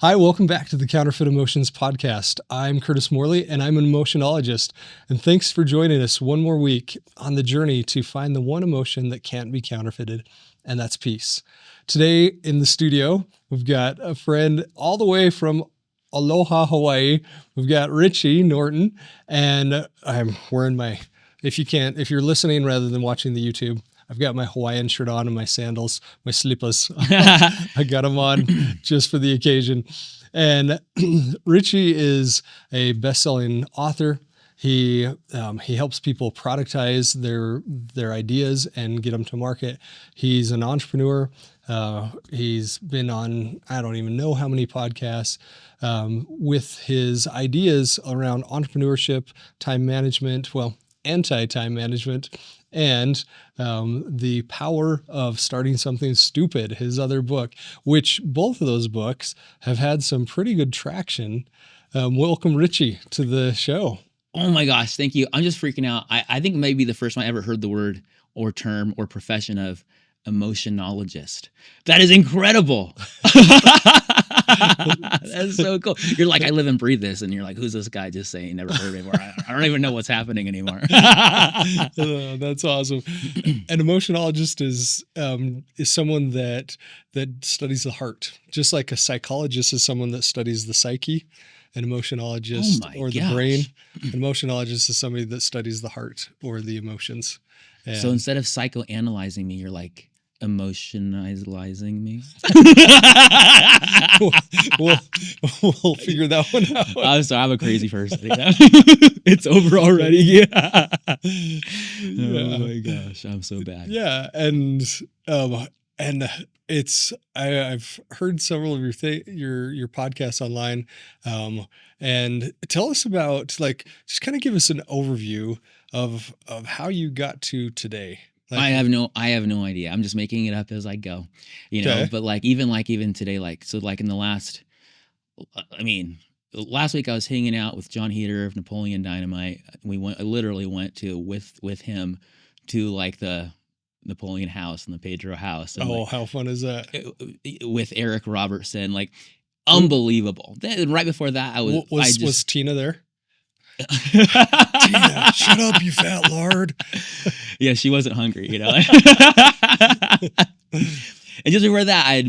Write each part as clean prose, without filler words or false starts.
Hi, welcome back to the Counterfeit Emotions Podcast. I'm Curtis Morley, and I'm an emotionologist. And thanks for joining us one more week on the journey to find the one emotion that can't be counterfeited, and that's peace. Today in the studio, we've got a friend all the way from Aloha, Hawaii. We've got Richie Norton, and I'm wearing my, if you're listening rather than watching the YouTube, I've got my Hawaiian shirt on and my sandals, my slippers. I got them on just for the occasion. And Richie is a best-selling author. He helps people productize their ideas and get them to market. He's an entrepreneur. He's been on, I don't even know how many podcasts, with his ideas around entrepreneurship, time management, anti-time management, and the power of starting something stupid, his other book, which both of those books have had some pretty good traction. Welcome, Richie, to the show. Oh my gosh, thank you. I'm just freaking out. I think maybe the first time I ever heard the word or term or profession of emotionologist. That is incredible. That's so cool. You're like, I live and breathe this. And you're like, who's this guy just saying never heard before? I don't even know what's happening anymore. That's awesome. An emotionologist is someone that studies the heart, just like a psychologist is someone that studies the psyche. An emotionologist the brain. An emotionologist is somebody that studies the heart or the emotions. And so instead of psychoanalyzing me, you're like emotionalizing me. we'll figure that one out. I'm sorry, I'm a crazy person. It's over already. Yeah. Oh my gosh, I'm so bad. Yeah, and it's I've heard several of your podcasts online, and tell us about, just kind of give us an overview of how you got to today. I have no idea. I'm just making it up as I go, know. But even today, in the last week I was hanging out with John Heater of Napoleon Dynamite. I literally went with him to the Napoleon house and the Pedro house. And how fun is that? With Eric Robertson, unbelievable. Then right before that, was Tina there? Tina, shut up, you fat lard. Yeah, she wasn't hungry, And just before that, I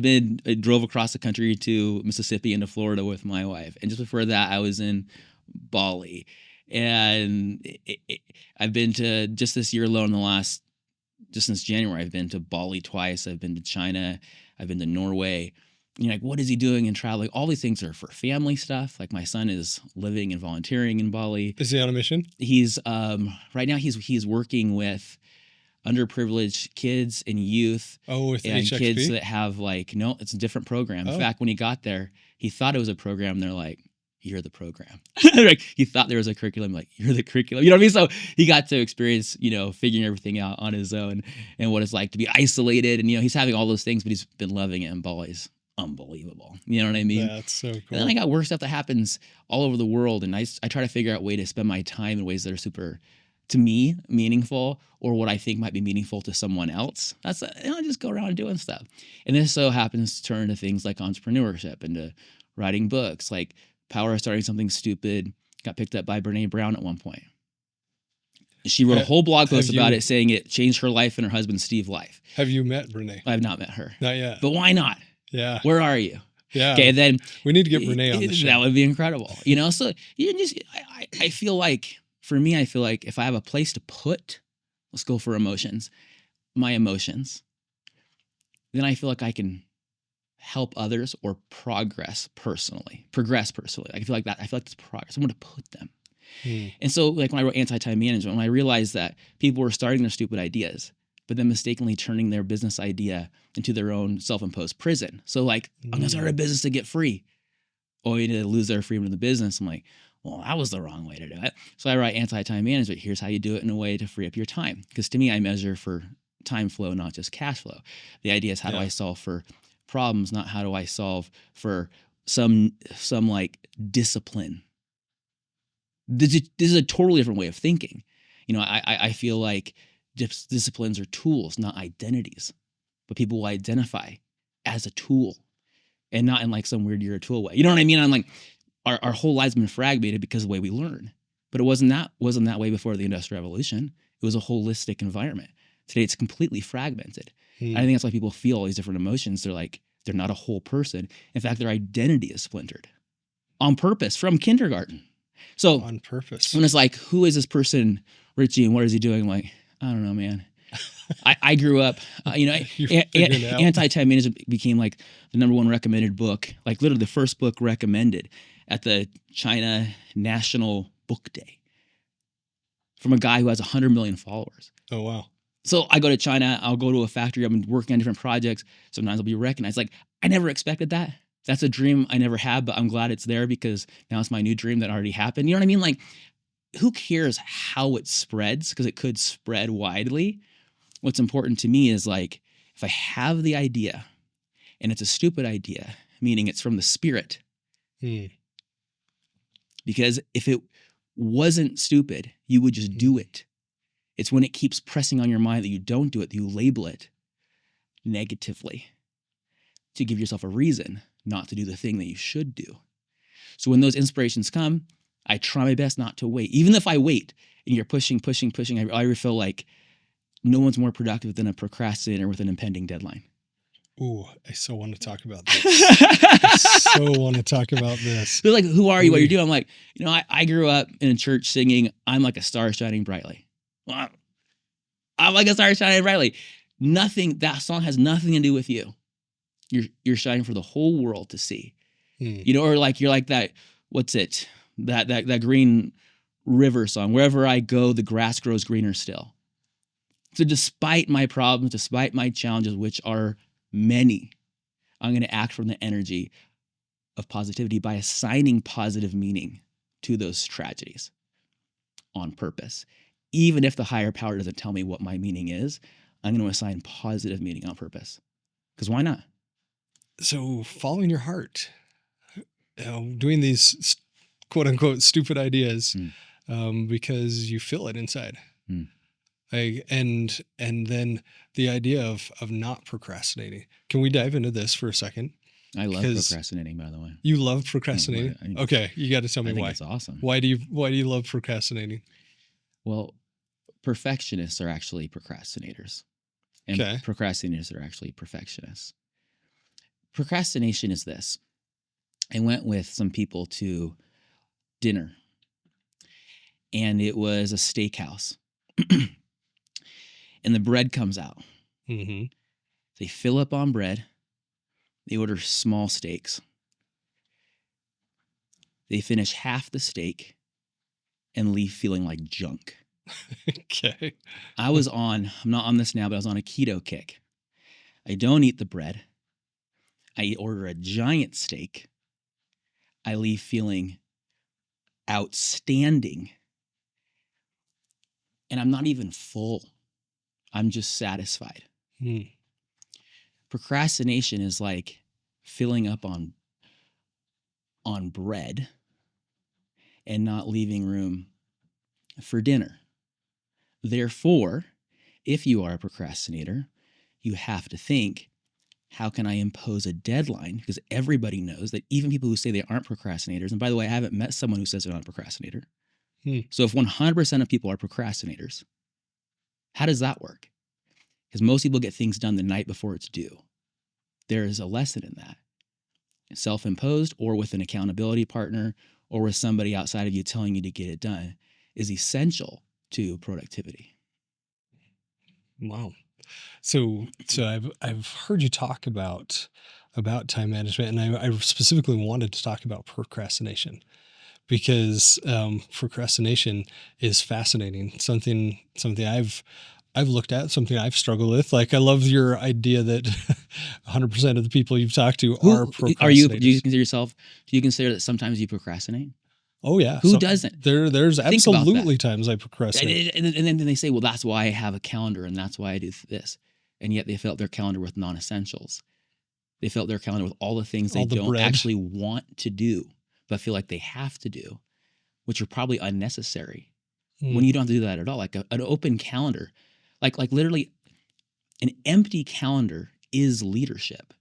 drove across the country to Mississippi and to Florida with my wife. And just before that, I was in Bali. And I've been to, just this year alone, just since January, I've been to Bali twice. I've been to China. I've been to Norway. You're like, what is he doing and traveling? All these things are for family stuff. Like, my son is living and volunteering in Bali. Is he on a mission? He's right now he's working with underprivileged kids and youth. With and HXP? Kids that have no, it's a different program. In fact, when he got there, he thought it was a program. They're like, you're the program. He thought there was a curriculum. Like, you're the curriculum. You know what I mean? So he got to experience, figuring everything out on his own and what it's like to be isolated. And, he's having all those things, but he's been loving it. And Bali's unbelievable. You know what I mean? That's so cool. And then I got work stuff that happens all over the world. And I try to figure out a way to spend my time in ways that are super, to me, meaningful, or what I think might be meaningful to someone else. That's, I just go around doing stuff. And this so happens to turn into things like entrepreneurship, into writing books, like Power of Starting Something Stupid got picked up by Brene Brown at one point. She wrote a whole blog post about it, saying it changed her life and her husband Steve's life. Have you met Brene? I have not met her. Not yet. But why not? Yeah. Where are you? Yeah. Okay, then we need to get Brene on the show. That would be incredible. So I feel like, for me, if I have a place to put, let's go for emotions, my emotions, then I feel like I can help others or progress personally. I feel like that's progress. I'm going to put them. And so, when I wrote Anti-Time Management, when I realized that people were starting their stupid ideas, but then mistakenly turning their business idea into their own self-imposed prison. So I'm going to start a business to get free, only to lose their freedom in the business. I'm like, well, that was the wrong way to do it. So I write Anti-Time Management. Here's how you do it in a way to free up your time. Because to me, I measure for time flow, not just cash flow. The idea is, how do I solve for problems, not how do I solve for some discipline. This is a totally different way of thinking. I feel like disciplines are tools, not identities, but people will identify as a tool. and not in like some weird tool way. You know what I mean? I'm like, our whole lives been fragmented because of the way we learn. But it wasn't that way before the Industrial Revolution. It was a holistic environment. Today it's completely fragmented. I think that's why people feel all these different emotions. They're not a whole person. In fact, their identity is splintered on purpose from kindergarten. So on purpose. When it's like, who is this person, Richie, and what is he doing? I'm like, I don't know, man. I grew up, Anti-Time Management became like the number one recommended book, like literally the first book recommended at the China National Book Day from a guy who has 100 million followers. Oh, wow. So I go to China, I'll go to a factory, I've been working on different projects. Sometimes I'll be recognized. Like, I never expected that. That's a dream I never had, but I'm glad it's there because now it's my new dream that already happened. You know what I mean? Like, who cares how it spreads? Because it could spread widely. What's important to me is like, if I have the idea and it's a stupid idea, meaning it's from the spirit. Because if it wasn't stupid, you would just do it. It's when it keeps pressing on your mind that you don't do it, that you label it negatively to give yourself a reason not to do the thing that you should do. So when those inspirations come, I try my best not to wait. Even if I wait and you're pushing, I feel like no one's more productive than a procrastinator with an impending deadline. Ooh, I so want to talk about this. I so want to talk about this. They're like, who are you? What are you doing? I'm like, I grew up in a church singing, I'm like a star shining brightly. Well, I'm like a star shining brightly. That song has nothing to do with you. You're shining for the whole world to see. Or like, you're like that, what's it? That Green River song. Wherever I go, the grass grows greener still. So despite my problems, despite my challenges, which are many, I'm going to act from the energy of positivity by assigning positive meaning to those tragedies on purpose. Even if the higher power doesn't tell me what my meaning is, I'm going to assign positive meaning on purpose. Because why not? So following your heart, doing these quote unquote stupid ideas because you feel it inside. And then the idea of not procrastinating. Can we dive into this for a second? I love procrastinating, by the way. You love procrastinating? Okay, you got to tell me why. It's awesome. Why do you love procrastinating? Well, perfectionists are actually procrastinators. And procrastinators are actually perfectionists. Procrastination is this. I went with some people to dinner, and it was a steakhouse. And the bread comes out. They fill up on bread. They order small steaks. They finish half the steak and leave feeling like junk. Okay. I'm not on this now, but I was on a keto kick. I don't eat the bread. I order a giant steak. I leave feeling outstanding. And I'm not even full. I'm just satisfied. Procrastination is like filling up on bread and not leaving room for dinner. Therefore, if you are a procrastinator, you have to think, how can I impose a deadline? Because everybody knows that even people who say they aren't procrastinators, and by the way, I haven't met someone who says they're not a procrastinator. So if 100% of people are procrastinators, how does that work? Because most people get things done the night before it's due. There is a lesson in that. Self-imposed or with an accountability partner or with somebody outside of you telling you to get it done is essential to productivity. Wow. So I've heard you talk about time management, and I specifically wanted to talk about procrastination because procrastination is fascinating. Something I've looked at, something I've struggled with. Like, I love your idea that 100% of the people you've talked to are procrastinators. Do you consider that sometimes you procrastinate? Oh yeah. Who doesn't? There's absolutely times I procrastinate. And then they say, well, that's why I have a calendar and that's why I do this. And yet they fill up their calendar with non-essentials. They fill up their calendar with all the things they don't actually want to do, but feel like they have to do, which are probably unnecessary when you don't have to do that at all. Like an open calendar, like literally an empty calendar is leadership.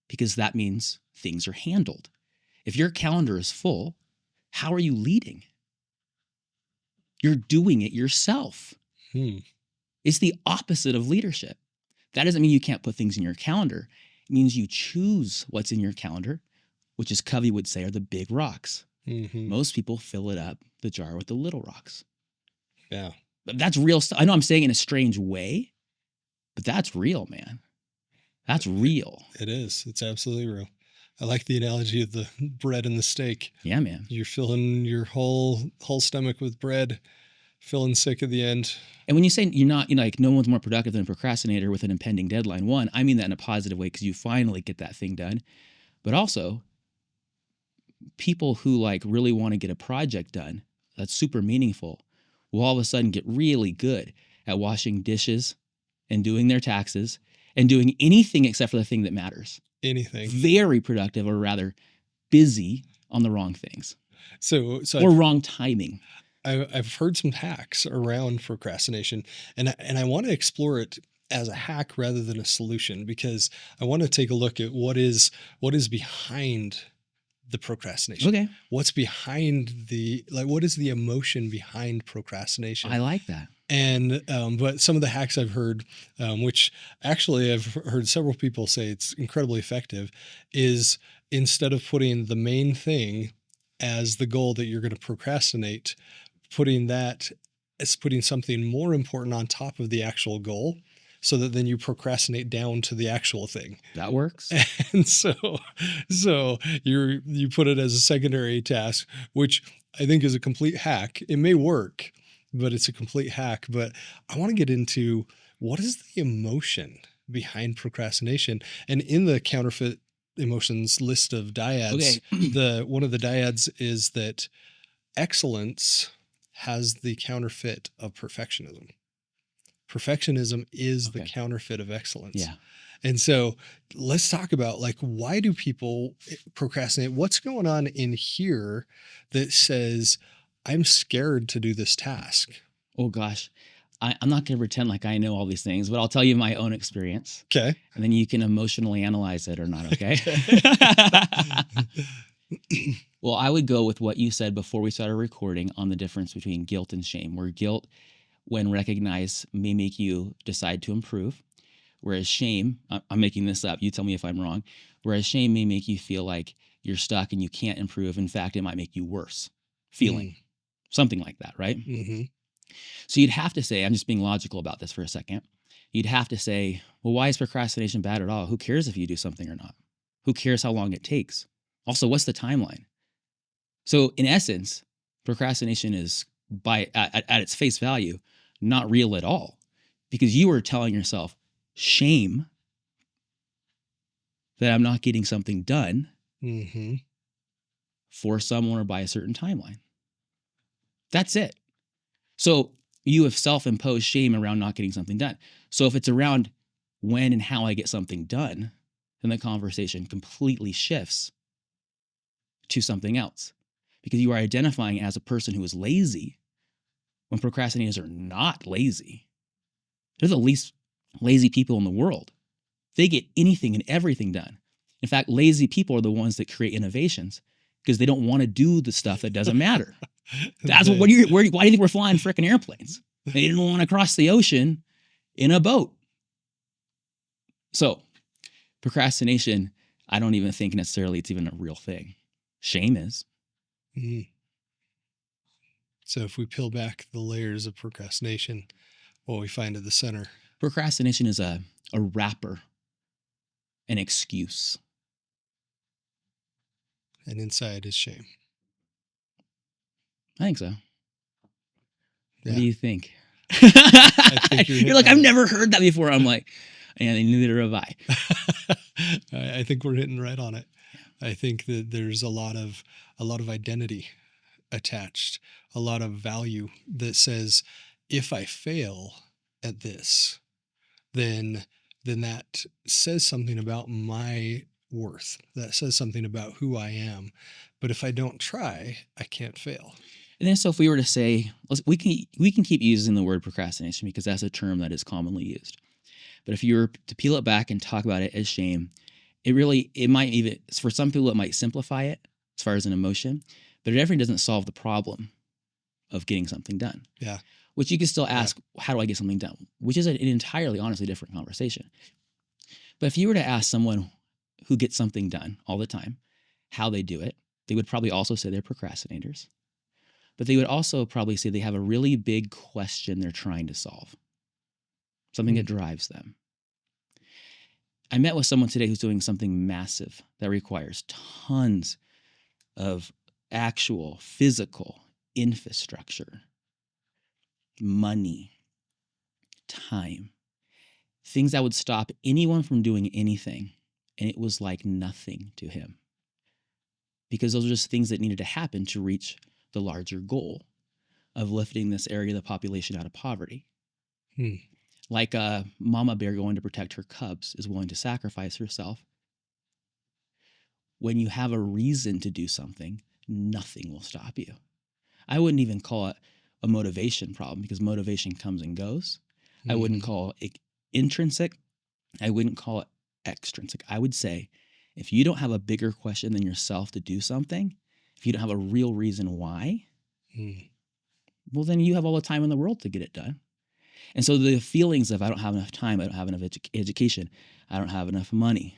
because that means things are handled. If your calendar is full, how are you leading? You're doing it yourself. It's the opposite of leadership. That doesn't mean you can't put things in your calendar. It means you choose what's in your calendar, which, as Covey would say, are the big rocks. Most people fill it up, the jar, with the little rocks. Yeah. But that's real stuff. I know I'm saying it in a strange way, but that's real, man. That's real. It is. It's absolutely real. I like the analogy of the bread and the steak. Yeah, man. You're filling your whole stomach with bread, feeling sick at the end. And when you say you're not, like, no one's more productive than a procrastinator with an impending deadline, one, I mean that in a positive way because you finally get that thing done. But also, people who like really want to get a project done that's super meaningful will all of a sudden get really good at washing dishes and doing their taxes and doing anything except for the thing that matters. Anything. Very productive, or rather busy on the wrong things. Or wrong timing. I've heard some hacks around procrastination, and I want to explore it as a hack rather than a solution, because I want to take a look at what is behind the procrastination. Okay. What's behind what is the emotion behind procrastination? I like that. And, but some of the hacks I've heard, which actually I've heard several people say it's incredibly effective, is instead of putting the main thing as the goal that you're going to procrastinate, putting something more important on top of the actual goal, so that then you procrastinate down to the actual thing. That works. And so you put it as a secondary task, which I think is a complete hack. It may work, but it's a complete hack. But I want to get into what is the emotion behind procrastination. And in the Counterfeit Emotions list of dyads, one of the dyads is that excellence has the counterfeit of perfectionism. Perfectionism is the counterfeit of excellence. Yeah. And so let's talk about, like, why do people procrastinate? What's going on in here that says, I'm scared to do this task? Oh, gosh. I'm not going to pretend like I know all these things, but I'll tell you my own experience. Okay. And then you can emotionally analyze it or not, okay? Well, I would go with what you said before we started recording on the difference between guilt and shame, where guilt, when recognized, may make you decide to improve, whereas shame, I'm making this up, you tell me if I'm wrong, whereas shame may make you feel like you're stuck and you can't improve. In fact, it might make you worse feeling, something like that, right? Mm-hmm. So you'd have to say, I'm just being logical about this for a second, you'd have to say, well, why is procrastination bad at all? Who cares if you do something or not? Who cares how long it takes? Also, what's the timeline? So in essence, procrastination is, at its face value, not real at all, because you are telling yourself, shame that I'm not getting something done for someone or by a certain timeline. That's it. So you have self-imposed shame around not getting something done. So if it's around when and how I get something done, then the conversation completely shifts to something else, because you are identifying as a person who is lazy when procrastinators are not lazy. They're the least lazy people in the world. They get anything and everything done. In fact, lazy people are the ones that create innovations because they don't want to do the stuff that doesn't matter. That's why do you think we're flying frickin' airplanes? They didn't want to cross the ocean in a boat. So procrastination, I don't even think necessarily it's even a real thing. Shame is. Mm-hmm. So if we peel back the layers of procrastination, what we find at the center? Procrastination is a wrapper, an excuse. And inside is shame. I think so. Yeah. What do you think? I think you're like, I've never heard that before. I'm like, and neither have I. I think we're hitting right on it. I think that there's a lot of identity attached, a lot of value that says, if I fail at this, then that says something about my worth. That says something about who I am. But if I don't try, I can't fail. And then, so if we were to say, we can keep using the word procrastination because that's a term that is commonly used. But if you were to peel it back and talk about it as shame, it might even, for some people, it might simplify it as far as an emotion, but it definitely doesn't solve the problem of getting something done. Yeah. Which you can still ask, how do I get something done? Which is an entirely, honestly, different conversation. But if you were to ask someone who gets something done all the time, how they do it, they would probably also say they're procrastinators. But they would also probably say they have a really big question they're trying to solve, something that drives them. I met with someone today who's doing something massive that requires tons of actual physical infrastructure, money, time, things that would stop anyone from doing anything. And it was like nothing to him, because those are just things that needed to happen to reach the larger goal of lifting this area of the population out of poverty. Like a mama bear going to protect her cubs is willing to sacrifice herself. When you have a reason to do something, nothing will stop you. I wouldn't even call it a motivation problem, because motivation comes and goes. I wouldn't call it intrinsic. I wouldn't call it extrinsic. I would say, if you don't have a bigger question than yourself to do something, if you don't have a real reason why, well, then you have all the time in the world to get it done. And so the feelings of, I don't have enough time, I don't have enough education, I don't have enough money,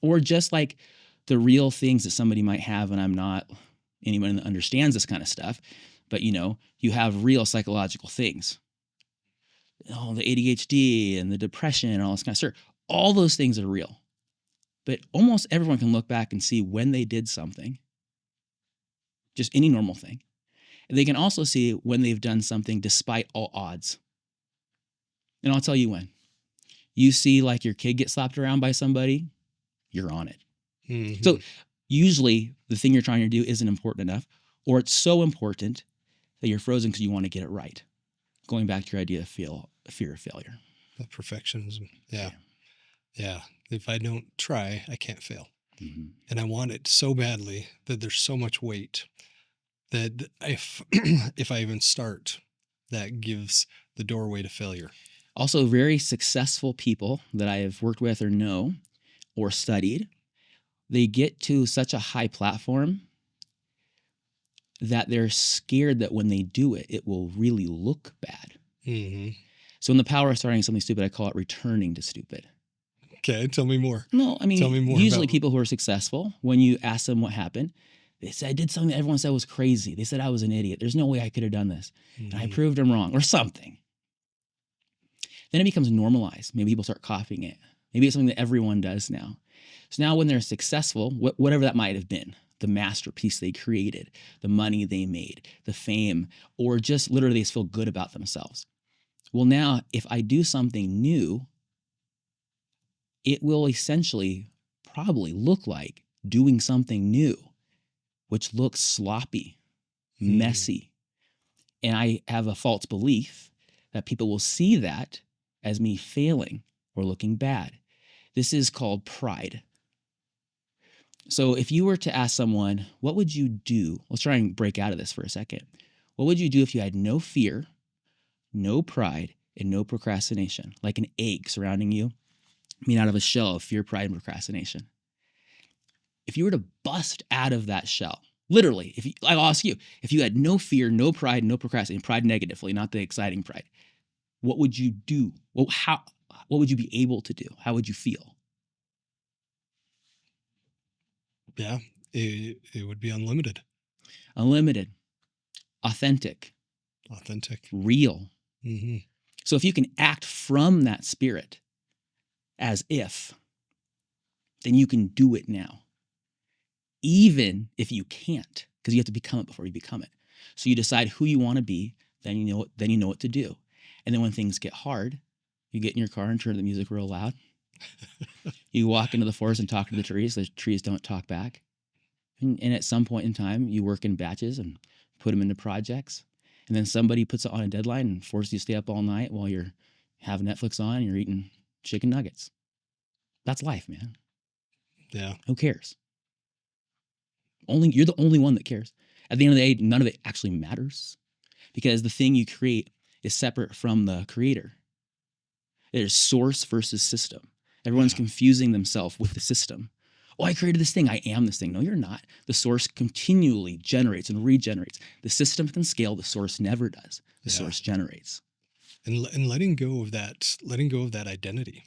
or just like the real things that somebody might have, and I'm not anyone that understands this kind of stuff, but you have real psychological things. The ADHD and the depression and all this kind of stuff. All those things are real. But almost everyone can look back and see when they did something, just any normal thing. And they can also see when they've done something despite all odds. And I'll tell you when. You see like your kid get slapped around by somebody, you're on it. So usually the thing you're trying to do isn't important enough, or it's so important that you're frozen because you want to get it right. Going back to your idea of fear of failure. That perfectionism. Yeah. If I don't try, I can't fail. And I want it so badly that there's so much weight that if I even start, that gives the doorway to failure. Also, very successful people that I have worked with or know or studied, they get to such a high platform that they're scared that when they do it, it will really look bad. So in the power of starting something stupid, I call it returning to stupid. Okay, tell me more. No, I mean, tell me more usually people who are successful, when you ask them what happened, they say, I did something that everyone said was crazy. They said I was an idiot. There's no way I could have done this. And I proved them wrong, or something. Then it becomes normalized. Maybe people start copying it. Maybe it's something that everyone does now. So now when they're successful, whatever that might have been, the masterpiece they created, the money they made, the fame, or just literally they feel good about themselves. Well, now if I do something new, it will essentially probably look like doing something new, which looks sloppy, messy. And I have a false belief that people will see that as me failing or looking bad. This is called pride. So if you were to ask someone, what would you do? Let's try and break out of this for a second. What would you do if you had no fear, no pride, and no procrastination, like an egg surrounding you, made out of a shell of fear, pride, and procrastination? If you were to bust out of that shell, literally, I'll ask you, if you had no fear, no pride, no procrastination, pride negatively, not the exciting pride, what would you do? Well, what would you be able to do? How would you feel? Yeah, it would be unlimited. Unlimited, authentic, real. So if you can act from that spirit as if, then you can do it now. Even if you can't, because you have to become it before you become it. So you decide who you want to be, then you know what to do. And then when things get hard, you get in your car and turn the music real loud. You walk into the forest and talk to the trees don't talk back. And at some point in time, you work in batches and put them into projects. And then somebody puts it on a deadline and forces you to stay up all night while you're having Netflix on and you're eating chicken nuggets. That's life, man. Yeah. Who cares? You're the only one that cares. At the end of the day, none of it actually matters, because the thing you create is separate from the creator. There's source versus system. Everyone's Yeah. confusing themselves with the system. Oh, I created this thing. I am this thing. No, you're not. The source continually generates and regenerates. The system can scale. The source never does. The Yeah. source generates. And letting go of that identity,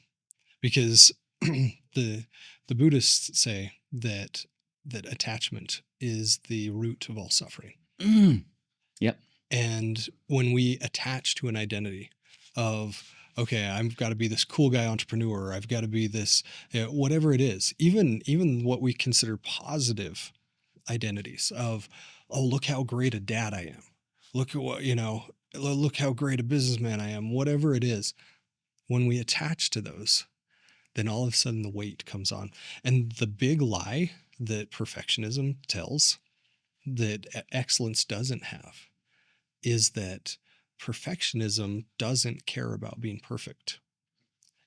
because the Buddhists say that attachment is the root of all suffering. Yep. And when we attach to an identity of, okay, I've got to be this cool guy entrepreneur, I've got to be this, whatever it is, even what we consider positive identities of, oh, look how great a dad I am. Look at what, look how great a businessman I am, whatever it is. When we attach to those, then all of a sudden the weight comes on. And the big lie that perfectionism tells that excellence doesn't have is that perfectionism doesn't care about being perfect.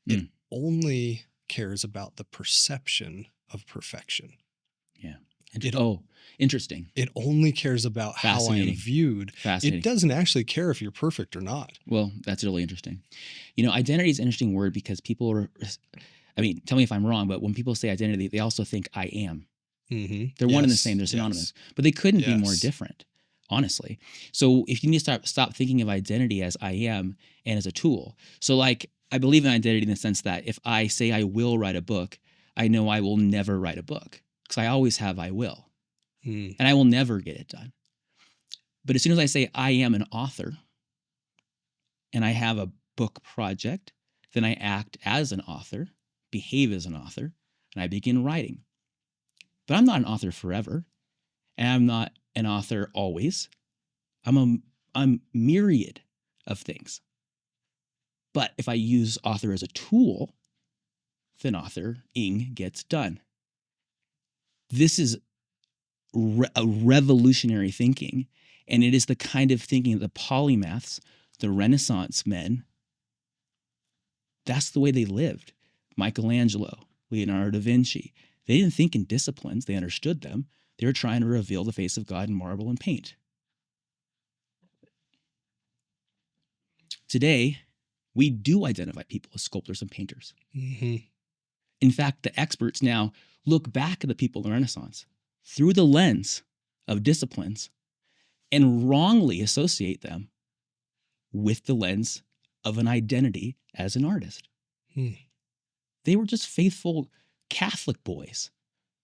It only cares about the perception of perfection. Yeah. Interesting. It only cares about how I am viewed. It doesn't actually care if you're perfect or not. Well, that's really interesting. Identity is an interesting word because people are, tell me if I'm wrong, but when people say identity, they also think I am. Mm-hmm. They're one and the same. They're synonymous, but they couldn't be more different, honestly. So if you need to stop thinking of identity as I am and as a tool. So like, I believe in identity in the sense that if I say I will write a book, I know I will never write a book because I always have I will. And I will never get it done. But as soon as I say I am an author and I have a book project, then I act as an author, behave as an author, and I begin writing. But I'm not an author forever, and I'm not an author always. I'm myriad of things. But if I use author as a tool, then authoring gets done. This is a revolutionary thinking, and it is the kind of thinking that the polymaths, the Renaissance men, that's the way they lived. Michelangelo, Leonardo da Vinci, they didn't think in disciplines, they understood them. They were trying to reveal the face of God in marble and paint. Today, we do identify people as sculptors and painters. Mm-hmm. In fact, the experts now look back at the people in the Renaissance through the lens of disciplines and wrongly associate them with the lens of an identity as an artist. They were just faithful Catholic boys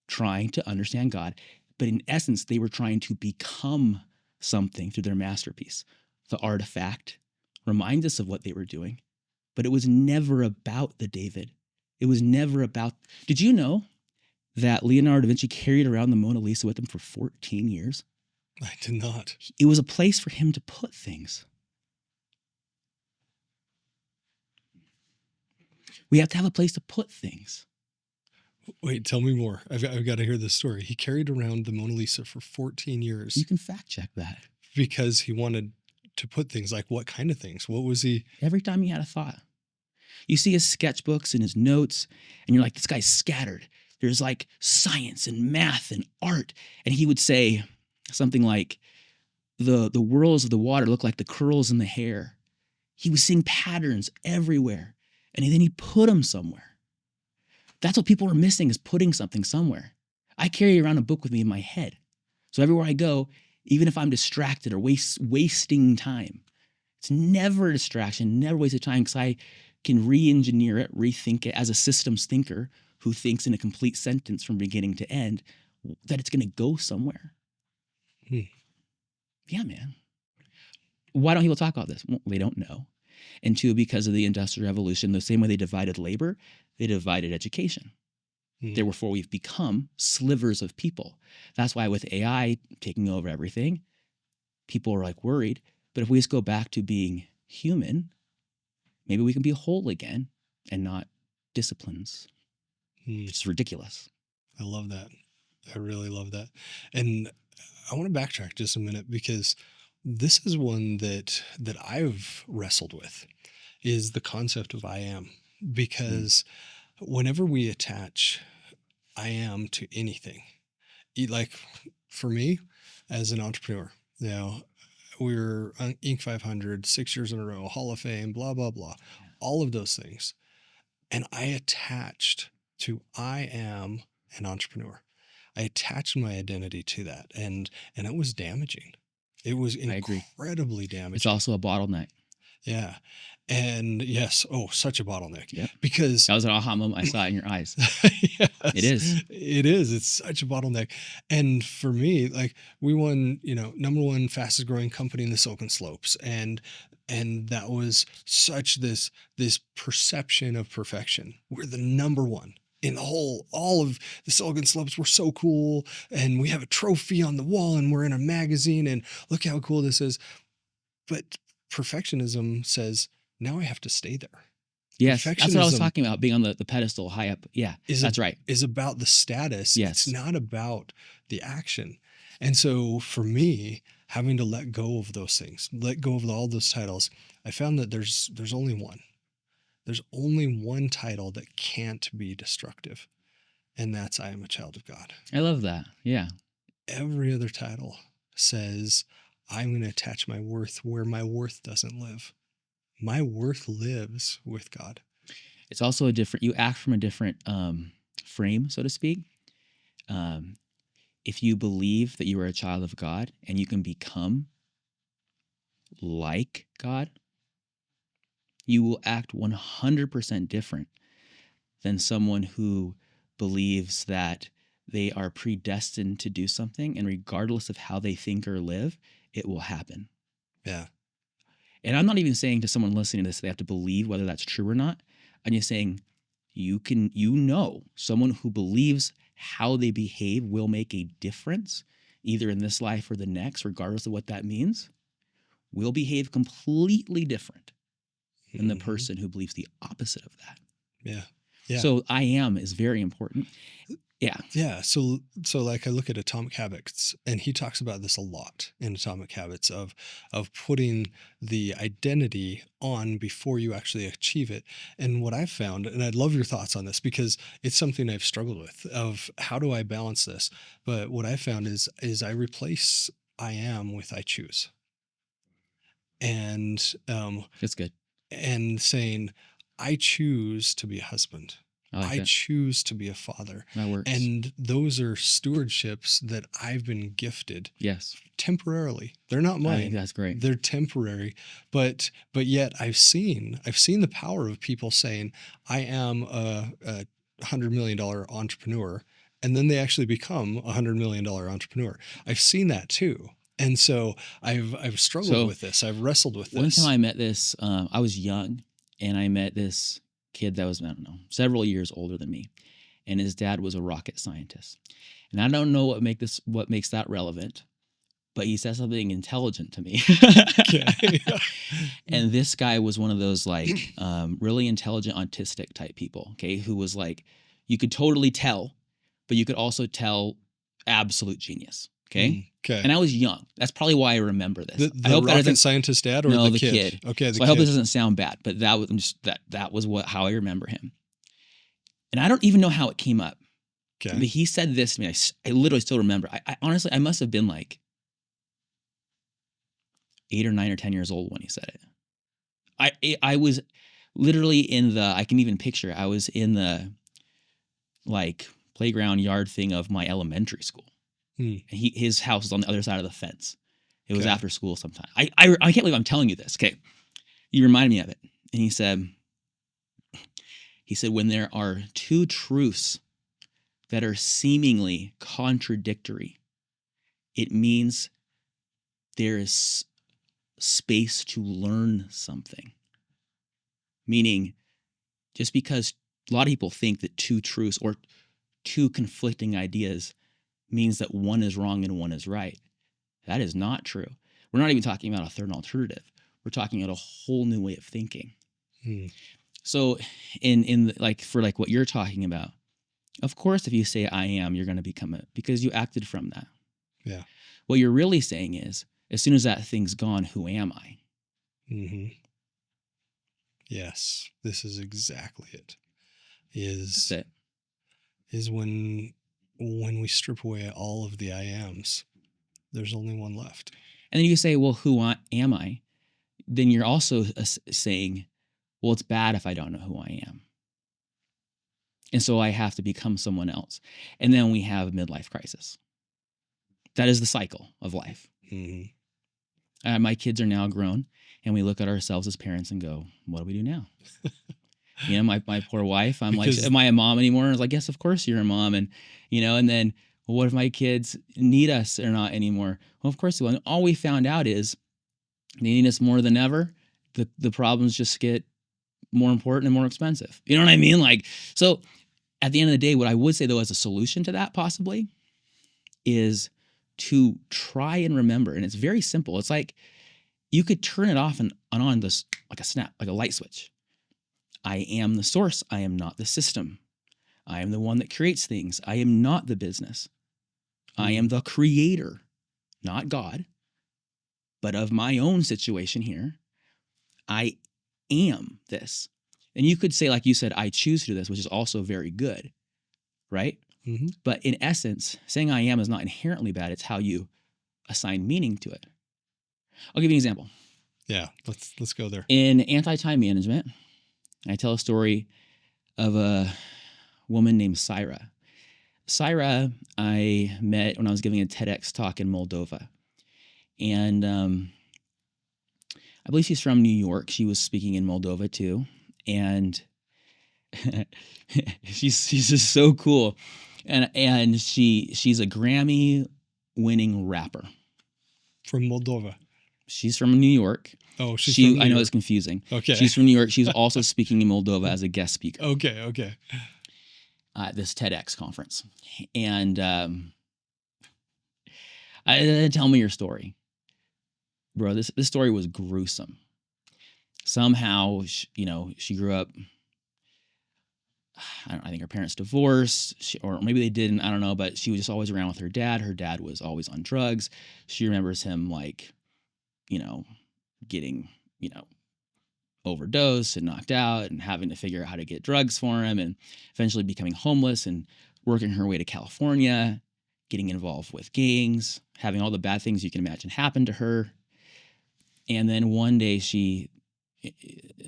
trying to understand God, but in essence, they were trying to become something through their masterpiece. The artifact reminds us of what they were doing, but it was never about the David. It was never about. Did you know that Leonardo da Vinci carried around the Mona Lisa with him for 14 years? I did not. It was a place for him to put things. We have to have a place to put things. Wait, tell me more. I've got to hear this story. He carried around the Mona Lisa for 14 years. You can fact check that. Because he wanted to put things. Like what kind of things? What was he? Every time he had a thought. You see his sketchbooks and his notes, and you're like, this guy's scattered. There's like science and math and art. And he would say something like, the whirls of the water look like the curls in the hair. He was seeing patterns everywhere. And then he put them somewhere. That's what people are missing, is putting something somewhere. I carry around a book with me in my head. So everywhere I go, even if I'm distracted or wasting time, it's never a distraction, never wasted time, because I can re-engineer it, rethink it as a systems thinker who thinks in a complete sentence from beginning to end that it's going to go somewhere. Yeah, man. Why don't people talk about this? Well, they don't know. And two, because of the Industrial Revolution, the same way they divided labor, they divided education. Therefore, we've become slivers of people. That's why with AI taking over everything, people are like worried. But if we just go back to being human, maybe we can be whole again and not disciplines. It's ridiculous. I love that. I really love that. And I want to backtrack just a minute, because this is one that I've wrestled with, is the concept of I am. Because whenever we attach I am to anything, like for me as an entrepreneur, we're Inc. 500, 6 years in a row, Hall of Fame, blah, blah, blah, all of those things. And I attached to I am an entrepreneur. I attached my identity to that, and it was damaging. It was I agree. incredibly damaging. It's also a bottleneck. Yeah. And yes, such a bottleneck. Yep. Because That was an aha moment. I saw it in your eyes. yes, It is. It is. It's such a bottleneck. And for me, like, we won, number one fastest growing company in the Silken Slopes. And that was such this perception of perfection. We're the number one in all of the Silken Slopes. We're so cool. And we have a trophy on the wall, and we're in a magazine, and look how cool this is. But perfectionism says, now I have to stay there. Yes, that's what I was talking about, being on the pedestal high up. Yeah, that's right. Is about the status. Yes. It's not about the action. And so for me, having to let go of those things, let go of all those titles, I found that there's only one. There's only one title that can't be destructive, and that's I am a child of God. I love that. Yeah. Every other title says I'm going to attach my worth where my worth doesn't live. My worth lives with God. It's also you act from a different frame, so to speak. If you believe that you are a child of God and you can become like God, you will act 100% different than someone who believes that they are predestined to do something, and regardless of how they think or live, it will happen. Yeah. And I'm not even saying to someone listening to this, they have to believe whether that's true or not. I'm just saying someone who believes how they behave will make a difference, either in this life or the next, regardless of what that means, will behave completely different than the person who believes the opposite of that. Yeah. Yeah. So I am is very important. Yeah. Yeah. So like, I look at Atomic Habits, and he talks about this a lot in Atomic Habits of putting the identity on before you actually achieve it. And what I've found, and I'd love your thoughts on this because it's something I've struggled with, of how do I balance this? But what I found is I replace I am with I choose. And that's good. And saying, I choose to be a husband. I choose to be a father. That works. And those are stewardships that I've been gifted. Yes. Temporarily. They're not mine. I think that's great. They're temporary. But yet I've seen the power of people saying, I am a $100 million entrepreneur. And then they actually become a $100 million entrepreneur. I've seen that too. And so I've struggled with this. I've wrestled with this. One time I met this, I was young, and I met this kid that was, I don't know, several years older than me, and his dad was a rocket scientist. And I don't know what makes that relevant, but he said something intelligent to me. Okay. And this guy was one of those like really intelligent autistic type people, okay, who was like, you could totally tell, but you could also tell absolute genius. Okay. Okay. And I was young. That's probably why I remember this. I hope rocket scientist dad or no, the kid. Okay. So I hope this doesn't sound bad, but that was how I remember him. And I don't even know how it came up. Okay. But he said this to me. I literally still remember. I honestly, I must have been like 8 or 9 or 10 years old when he said it. I was literally I can even picture, I was in the like playground yard thing of my elementary school. And his house was on the other side of the fence. It was after school sometime. I can't believe I'm telling you this. Okay. You remind me of it. And he said, when there are two truths that are seemingly contradictory, it means there is space to learn something. Meaning, just because a lot of people think that two truths or two conflicting ideas means that one is wrong and one is right. That is not true. We're not even talking about a third alternative. We're talking about a whole new way of thinking. So for what you're talking about, of course, if you say I am, you're going to become it because you acted from that. Yeah. What you're really saying is, as soon as that thing's gone, who am I? Mm-hmm. Yes, this is exactly it. That's it. Is when we strip away all of the I ams, there's only one left. And then you say, well, who am I? Then you're also saying, well, it's bad if I don't know who I am. And so I have to become someone else. And then we have midlife crisis. That is the cycle of life. Mm-hmm. My kids are now grown, and we look at ourselves as parents and go, what do we do now? You know, my poor wife, I'm like, am I a mom anymore? And I was like, yes, of course you're a mom. And, you know, and then, well, what if my kids need us or not anymore? Well, of course they will. And all we found out is they need us more than ever. The problems just get more important and more expensive. You know what I mean? Like, so at the end of the day, what I would say though, as a solution to that possibly is to try and remember. And it's very simple. It's like you could turn it off and on this like a snap, like a light switch. I am the source. I am not the system. I am the one that creates things. I am not the business. I am the creator, not God, but of my own situation here. I am this. And you could say, like you said, I choose to do this, which is also very good, right? Mm-hmm. But in essence, saying I am is not inherently bad. It's how you assign meaning to it. I'll give you an example. Yeah, let's go there. In anti-time management, I tell a story of a woman named Syra. Syra, I met when I was giving a TEDx talk in Moldova. And I believe she's from New York. She was speaking in Moldova too. And she's just so cool. And she's a Grammy-winning rapper. From Moldova. She's from New York. Oh, she's from New York. I know it's confusing. Okay. She's from New York. She's also speaking in Moldova as a guest speaker. Okay. At this TEDx conference. And tell me your story. Bro, this story was gruesome. Somehow, she grew up, I think her parents divorced, or maybe they didn't, I don't know, but she was just always around with her dad. Her dad was always on drugs. She remembers him getting, overdosed and knocked out and having to figure out how to get drugs for him and eventually becoming homeless and working her way to California, getting involved with gangs, having all the bad things you can imagine happen to her. And then one day she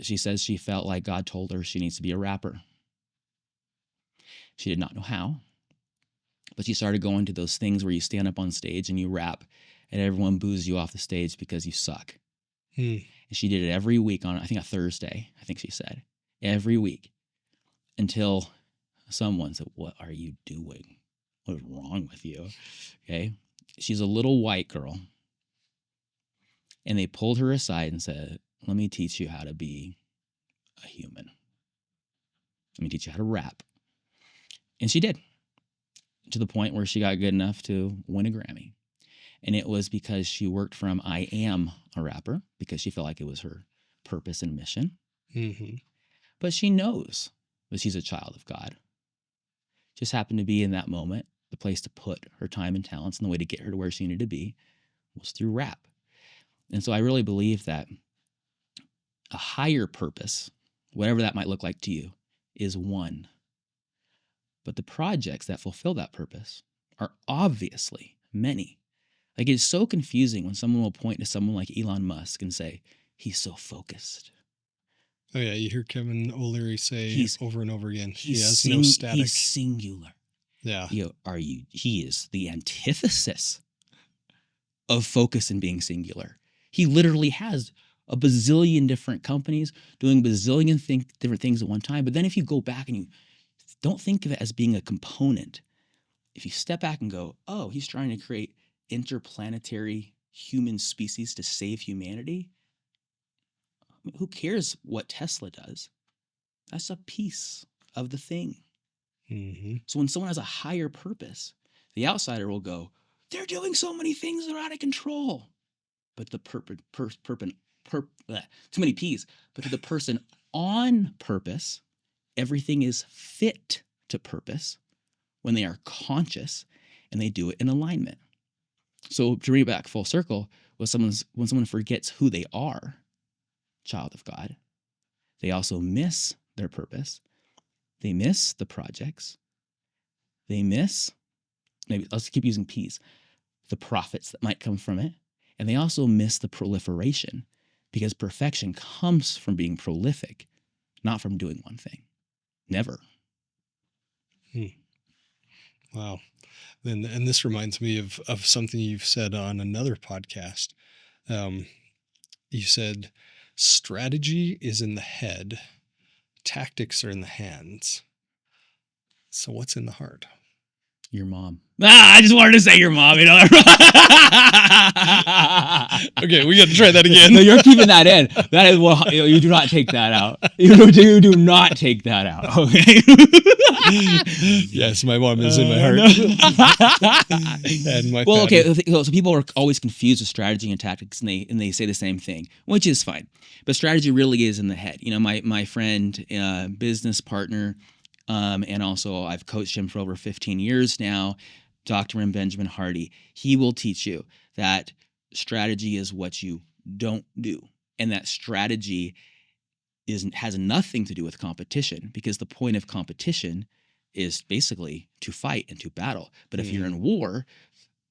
says she felt like God told her she needs to be a rapper. She did not know how, but she started going to those things where you stand up on stage and you rap and everyone boos you off the stage because you suck. And she did it every week on, I think, a Thursday, I think she said. Every week. Until someone said, what are you doing? What is wrong with you? Okay. She's a little white girl. And they pulled her aside and said, let me teach you how to be a human. Let me teach you how to rap. And she did. To the point where she got good enough to win a Grammy. And it was because she worked from I am a rapper, because she felt like it was her purpose and mission. Mm-hmm. But she knows that she's a child of God. Just happened to be in that moment, the place to put her time and talents, and the way to get her to where she needed to be was through rap. And so I really believe that a higher purpose, whatever that might look like to you, is one. But the projects that fulfill that purpose are obviously many. Like, it's so confusing when someone will point to someone like Elon Musk and say, he's so focused. Oh, yeah. You hear Kevin O'Leary say over and over again, he has no static. He's singular. Yeah. He is the antithesis of focus and being singular. He literally has a bazillion different companies doing bazillion different things at one time. But then if you go back and you don't think of it as being a component, if you step back and go, oh, he's trying to create interplanetary human species to save humanity. I mean, who cares what Tesla does? That's a piece of the thing. Mm-hmm. So when someone has a higher purpose, the outsider will go, they're doing so many things that are out of control. But the too many P's. But to the person on purpose, everything is fit to purpose when they are conscious and they do it in alignment. So to bring it back full circle, when someone forgets who they are, child of God, they also miss their purpose. They miss the projects. They miss, maybe let's keep using P's, the profits that might come from it. And they also miss the proliferation, because perfection comes from being prolific, not from doing one thing. Never. Wow. And this reminds me of something you've said on another podcast. Um, you said strategy is in the head, tactics are in the hands. So what's in the heart? Your mom. I just wanted to say your mom. You know. Okay, we got to try that again. No, you're keeping that in. That is what you do not take that out. You do not take that out. Okay. Yes, my mom is in my heart. And my well, patty. okay. So people are always confused with strategy and tactics, and they say the same thing, which is fine. But strategy really is in the head. You know, my friend, business partner. And also I've coached him for over 15 years now, Dr. Benjamin Hardy. He will teach you that strategy is what you don't do. And that strategy has nothing to do with competition, because the point of competition is basically to fight and to battle. But if you're in war,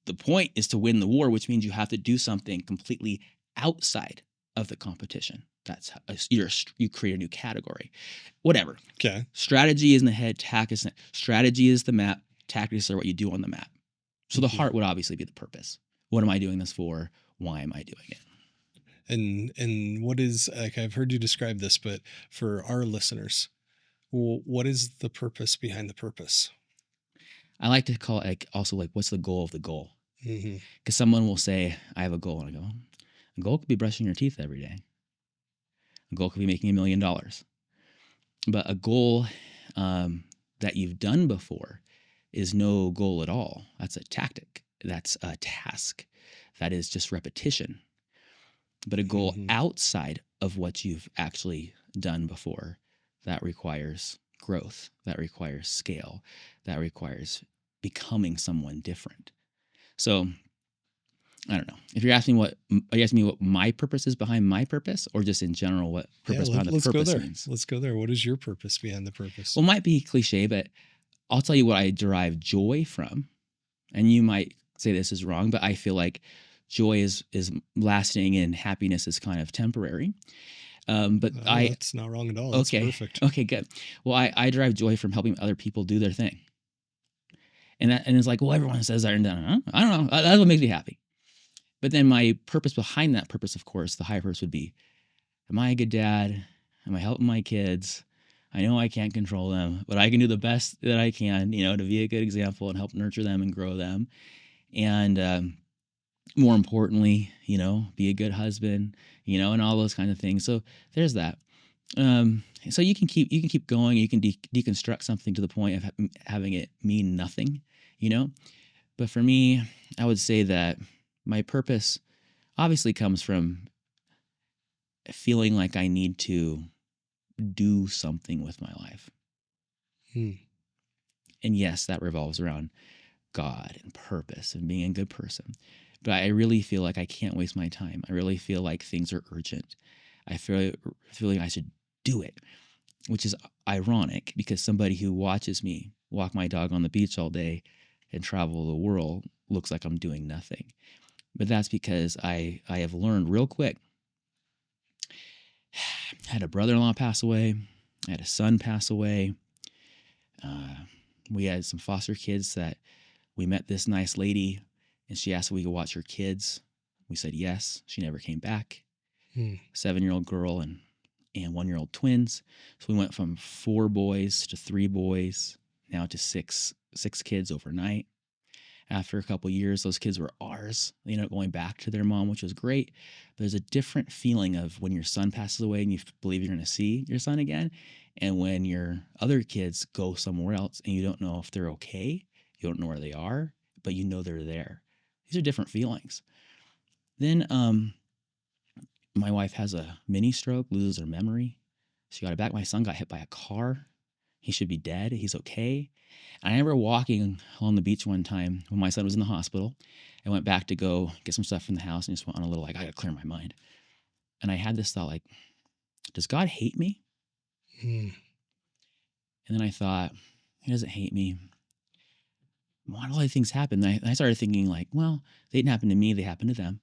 the point is to win the war, which means you have to do something completely outside of the competition. That's how you create a new category. Whatever. Okay. Strategy is in the head, tactics. Strategy is the map. Tactics are what you do on the map. So the heart would obviously be the purpose. What am I doing this for? Why am I doing it? And what is, like, I've heard you describe this, but for our listeners, what is the purpose behind the purpose? I like to call it what's the goal of the goal? Mm-hmm. Because someone will say, I have a goal. And I go, a goal could be brushing your teeth every day. A goal could be making $1 million. But a goal that you've done before is no goal at all. That's a tactic. That's a task. That is just repetition. But a goal outside of what you've actually done before, that requires growth. That requires scale. That requires becoming someone different. So I don't know. If you're asking are you asking me what my purpose is behind my purpose, or just in general what purpose behind the purpose means? Let's go there. What is your purpose behind the purpose? Well, it might be cliche, but I'll tell you what I derive joy from. And you might say this is wrong, but I feel like joy is lasting and happiness is kind of temporary. That's not wrong at all. That's perfect. Okay, good. Well, I derive joy from helping other people do their thing. And it's like, well, everyone says that. And I don't know. That's what makes me happy. But then my purpose behind that purpose, of course, the higher purpose would be, am I a good dad? Am I helping my kids? I know I can't control them, but I can do the best that I can, to be a good example and help nurture them and grow them. And more importantly, be a good husband, and all those kind of things. So there's that. So you can keep going. You can deconstruct something to the point of having it mean nothing, But for me, I would say that my purpose obviously comes from feeling like I need to do something with my life. And yes, that revolves around God and purpose and being a good person. But I really feel like I can't waste my time. I really feel like things are urgent. I feel like I should do it, which is ironic because somebody who watches me walk my dog on the beach all day and travel the world looks like I'm doing nothing. But that's because I have learned real quick. I had a brother-in-law pass away. I had a son pass away. We had some foster kids that we met this nice lady, and she asked if we could watch her kids. We said yes. She never came back. 7-year-old girl and 1-year-old twins. So we went from 4 boys to 3 boys, now to 6 kids overnight. After a couple of years, those kids were ours. They ended up going back to their mom, which was great. But there's a different feeling of when your son passes away and you believe you're going to see your son again, and when your other kids go somewhere else and you don't know if they're okay, you don't know where they are, but you know they're there. These are different feelings. Then my wife has a mini stroke, loses her memory. She got it back. My son got hit by a car. He should be dead. He's okay. And I remember walking on the beach one time when my son was in the hospital. I went back to go get some stuff from the house and just went on a little, I got to clear my mind. And I had this thought, does God hate me? And then I thought, he doesn't hate me. Why do all these things happen? And I started thinking well, they didn't happen to me. They happened to them.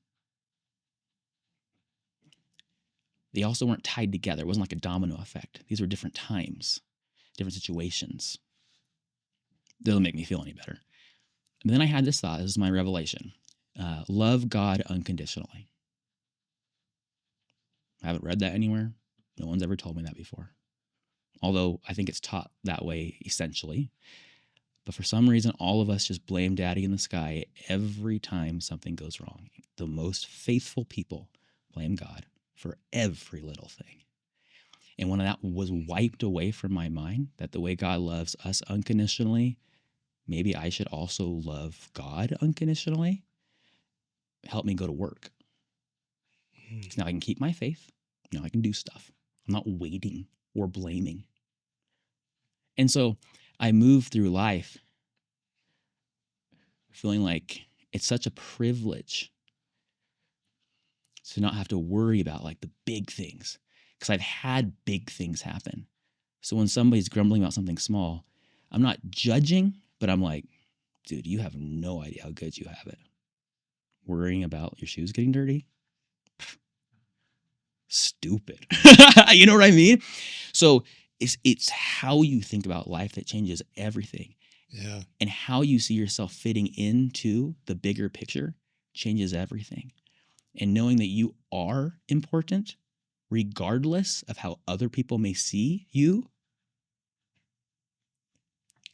They also weren't tied together. It wasn't like a domino effect. These were different times, different situations. Doesn't make me feel any better. But then I had this thought. This is my revelation. Love God unconditionally. I haven't read that anywhere. No one's ever told me that before. Although I think it's taught that way essentially. But for some reason, all of us just blame Daddy in the sky every time something goes wrong. The most faithful people blame God for every little thing. And when that was wiped away from my mind, that the way God loves us unconditionally, maybe I should also love God unconditionally, help me go to work. So now I can keep my faith. Now I can do stuff. I'm not waiting or blaming. And so I move through life feeling like it's such a privilege to not have to worry about like the big things, because I've had big things happen. So when somebody's grumbling about something small, I'm not judging, but I'm like, dude, you have no idea how good you have it. Worrying about your shoes getting dirty? Stupid. You know what I mean? So it's how you think about life that changes everything. Yeah. And how you see yourself fitting into the bigger picture changes everything. And knowing that you are important, regardless of how other people may see you,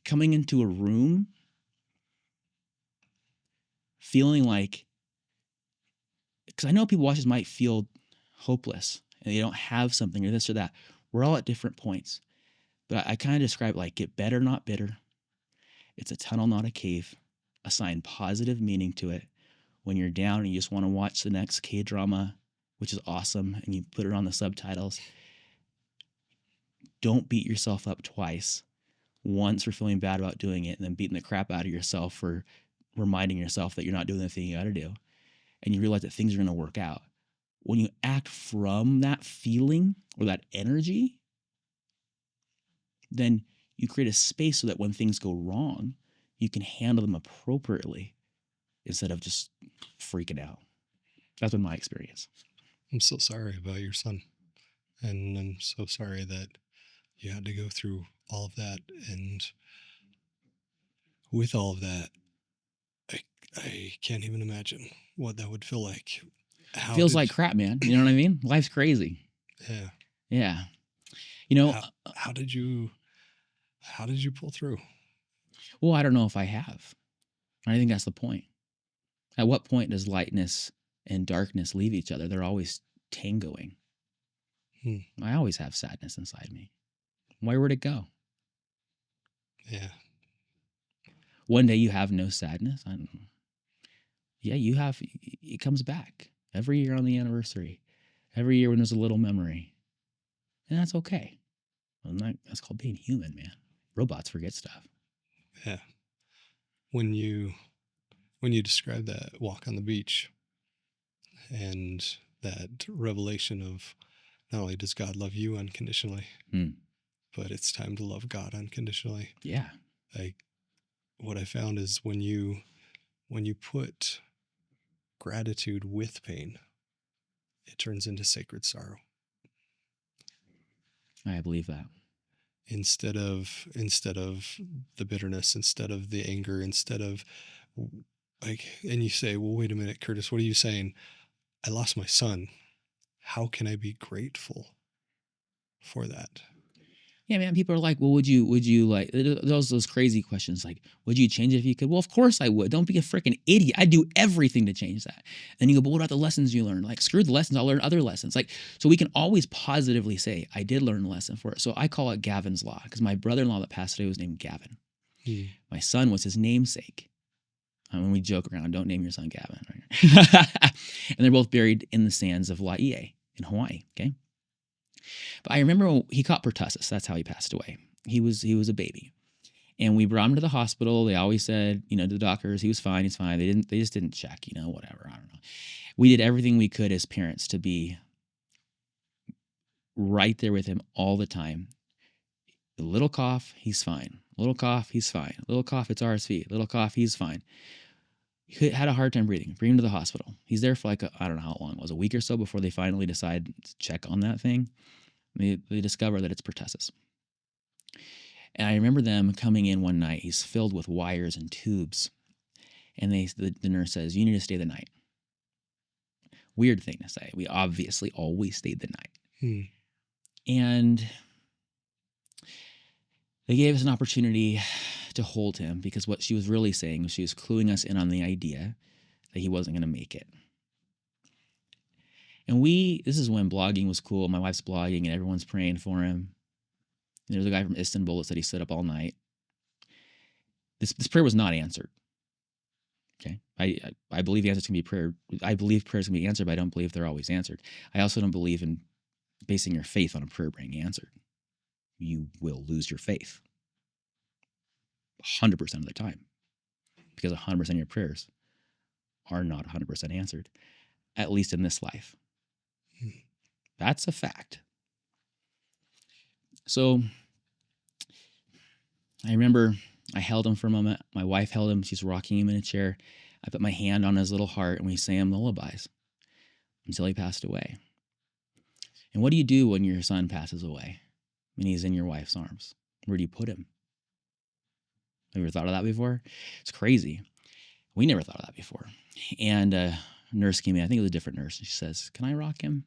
coming into a room feeling like, because I know people watch this might feel hopeless and they don't have something or this or that. We're all at different points. But I kind of describe it like get better, not bitter. It's a tunnel, not a cave. Assign positive meaning to it. When you're down and you just want to watch the next K-drama, which is awesome, and you put it on the subtitles, don't beat yourself up twice. Once for feeling bad about doing it, and then beating the crap out of yourself for reminding yourself that you're not doing the thing you got to do. And you realize that things are going to work out. When you act from that feeling or that energy, then you create a space so that when things go wrong, you can handle them appropriately instead of just freaking out. That's been my experience. I'm so sorry about your son. And I'm so sorry that you had to go through all of that. And with all of that, I can't even imagine what that would feel like. Feels like crap, man. You know what I mean? Life's crazy. Yeah. Yeah. You know, how did you pull through? Well, I don't know if I have. I think that's the point. At what point does lightness and darkness leave each other? They're always tangoing. I always have sadness inside me. Where would it go? Yeah. One day you have no sadness. I don't know. Yeah, you have. It comes back every year on the anniversary. Every year when there's a little memory. And that's okay. That's called being human, man. Robots forget stuff. Yeah. When you describe that walk on the beach and that revelation of not only does God love you unconditionally, but it's time to love God unconditionally. Yeah. What I found is when you put gratitude with pain, it turns into sacred sorrow. I believe that. Instead of the bitterness, instead of the anger, instead of and you say, well, wait a minute, Curtis, what are you saying? I lost my son. How can I be grateful for that? Yeah, man, people are like, well, would you like those crazy questions like, would you change it if you could? Well, of course I would. Don't be a freaking idiot. I'd do everything to change that. And you go, but what about the lessons you learned? Like, screw the lessons, I'll learn other lessons. Like, so we can always positively say, I did learn a lesson for it. So I call it Gavin's Law, because my brother-in-law that passed away was named Gavin. My son was his namesake. When we joke around, don't name your son Gavin. Right? And they're both buried in the sands of Laie in Hawaii, okay? But I remember he caught pertussis. That's how he passed away. He was a baby. And we brought him to the hospital. They always said, to the doctors, he was fine, he's fine. They just didn't check, whatever. I don't know. We did everything we could as parents to be right there with him all the time. A little cough, he's fine. A little cough, he's fine. A little cough, it's RSV. A little cough, he's fine. He had a hard time breathing. Bring him to the hospital. He's there for I don't know how long it was, a week or so before they finally decide to check on that thing. They discover that it's pertussis. And I remember them coming in one night. He's filled with wires and tubes. And the nurse says, "You need to stay the night." Weird thing to say. We obviously always stayed the night. And they gave us an opportunity to hold him, because what she was really saying was she was cluing us in on the idea that he wasn't going to make it. And this is when blogging was cool. My wife's blogging and everyone's praying for him. And there's a guy from Istanbul that said he stood up all night. This prayer was not answered. Okay. I believe the answers can be prayer. I believe prayers can be answered, but I don't believe they're always answered. I also don't believe in basing your faith on a prayer being answered. You will lose your faith 100% of the time, because 100% of your prayers are not 100% answered, at least in this life. That's a fact. So I remember I held him for a moment. My wife held him. She's rocking him in a chair. I put my hand on his little heart and we sang lullabies until he passed away. And what do you do when your son passes away, when he's in your wife's arms? Where do you put him? Have you ever thought of that before? It's crazy. We never thought of that before. And a nurse came in. I think it was a different nurse. And she says, "Can I rock him?"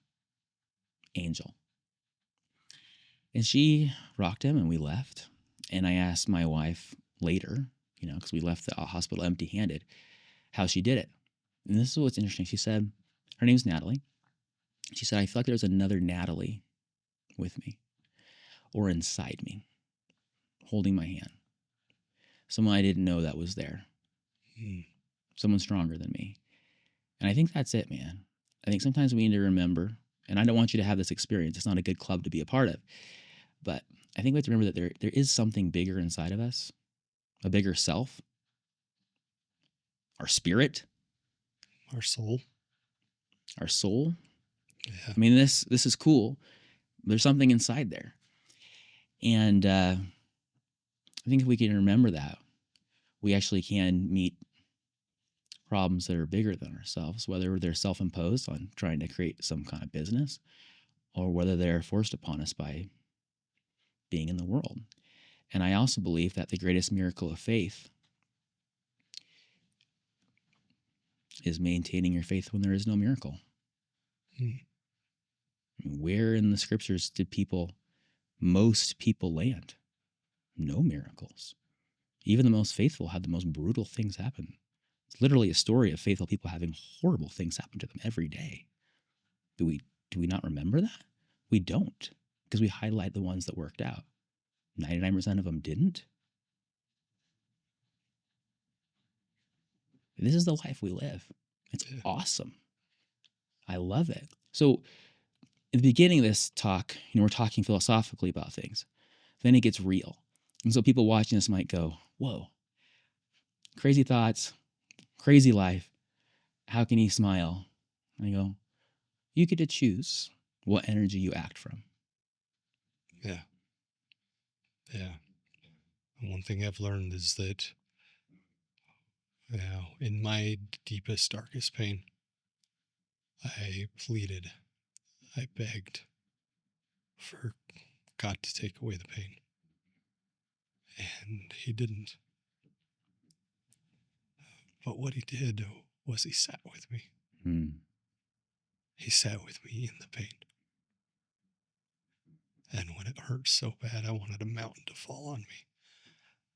Angel. And she rocked him and we left. And I asked my wife later, because we left the hospital empty-handed, how she did it. And this is what's interesting. She said, her name's Natalie. She said, "I feel like there's another Natalie with me, or inside me, holding my hand. Someone I didn't know that was there. Someone stronger than me." And I think that's it, man. I think sometimes we need to remember, and I don't want you to have this experience. It's not a good club to be a part of. But I think we have to remember that there is something bigger inside of us, a bigger self, our spirit, Our soul. our soul. Yeah. I mean, this is cool. There's something inside there. And I think if we can remember that, we actually can meet problems that are bigger than ourselves, whether they're self-imposed on trying to create some kind of business, or whether they're forced upon us by being in the world. And I also believe that the greatest miracle of faith is maintaining your faith when there is no miracle. Where in the scriptures did most people land? No miracles. Even the most faithful had the most brutal things happen. It's literally a story of faithful people having horrible things happen to them every day. Do we not remember that? We don't, because we highlight the ones that worked out. 99% of them didn't. This is the life we live. It's awesome. I love it. So at the beginning of this talk, we're talking philosophically about things. Then it gets real. And so people watching this might go, "Whoa, crazy thoughts, crazy life. How can he smile?" And I go, you get to choose what energy you act from. Yeah. And one thing I've learned is that in my deepest, darkest pain, I pleaded, I begged for God to take away the pain. And he didn't. But what he did was he sat with me. He sat with me in the pain. And when it hurt so bad, I wanted a mountain to fall on me,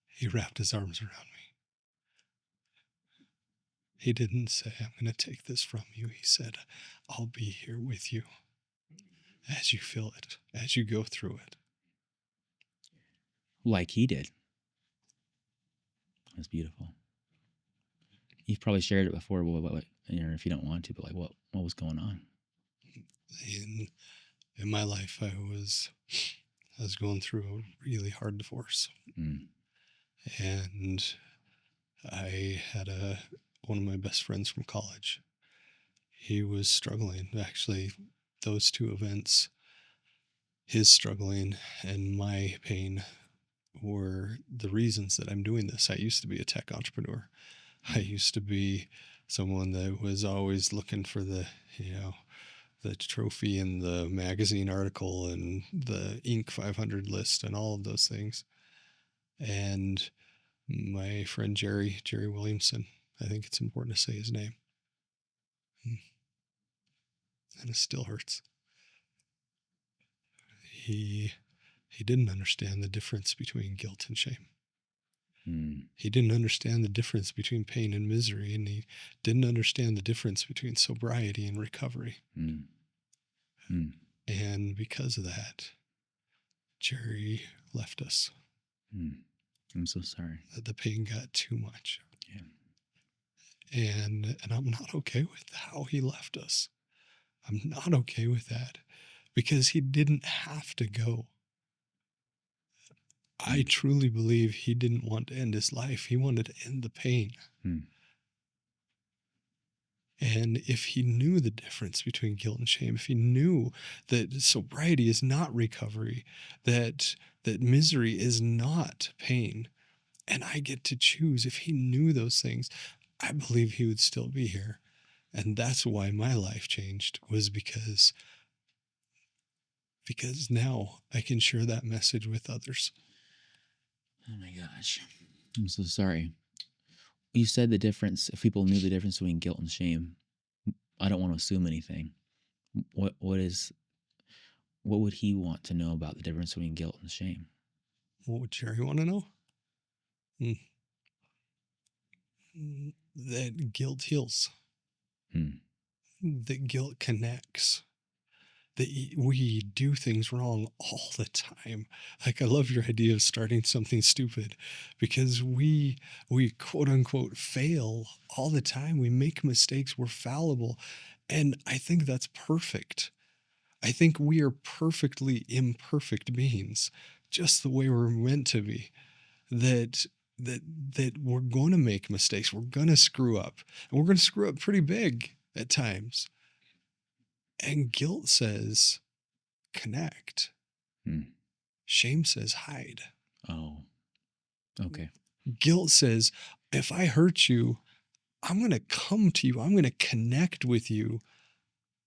he wrapped his arms around me. He didn't say, "I'm going to take this from you." He said, "I'll be here with you as you feel it, as you go through it." Like he did. That's beautiful. You've probably shared it before, if you don't want to, but what was going on? In my life, I was going through a really hard divorce. And I had one of my best friends from college. He was struggling. Actually, those two events, his struggling and my pain, were the reasons that I'm doing this. I used to be a tech entrepreneur. I used to be someone that was always looking for the trophy in the magazine article and the Inc. 500 list and all of those things. And my friend Jerry Williamson, I think it's important to say his name. And it still hurts. He didn't understand the difference between guilt and shame. He didn't understand the difference between pain and misery, and he didn't understand the difference between sobriety and recovery. And because of that, Jerry left us. I'm so sorry. The pain got too much. Yeah. And I'm not okay with how he left us. I'm not okay with that, because he didn't have to go. I truly believe he didn't want to end his life. He wanted to end the pain. And if he knew the difference between guilt and shame, if he knew that sobriety is not recovery, that misery is not pain, and I get to choose, if he knew those things, I believe he would still be here. And that's why my life changed, was because now I can share that message with others. Oh my gosh. I'm so sorry. You said the difference, if people knew the difference between guilt and shame. I don't want to assume anything. What would he want to know about the difference between guilt and shame? What would Jerry want to know? That guilt heals. That guilt connects. That we do things wrong all the time. Like, I love your idea of starting something stupid, because we quote unquote fail all the time. We make mistakes. We're fallible. And I think that's perfect. I think we are perfectly imperfect beings, just the way we're meant to be. That we're going to make mistakes. We're going to screw up. And we're going to screw up pretty big at times. And guilt says, connect. Shame says, hide. Oh, okay. Guilt says, if I hurt you, I'm going to come to you. I'm going to connect with you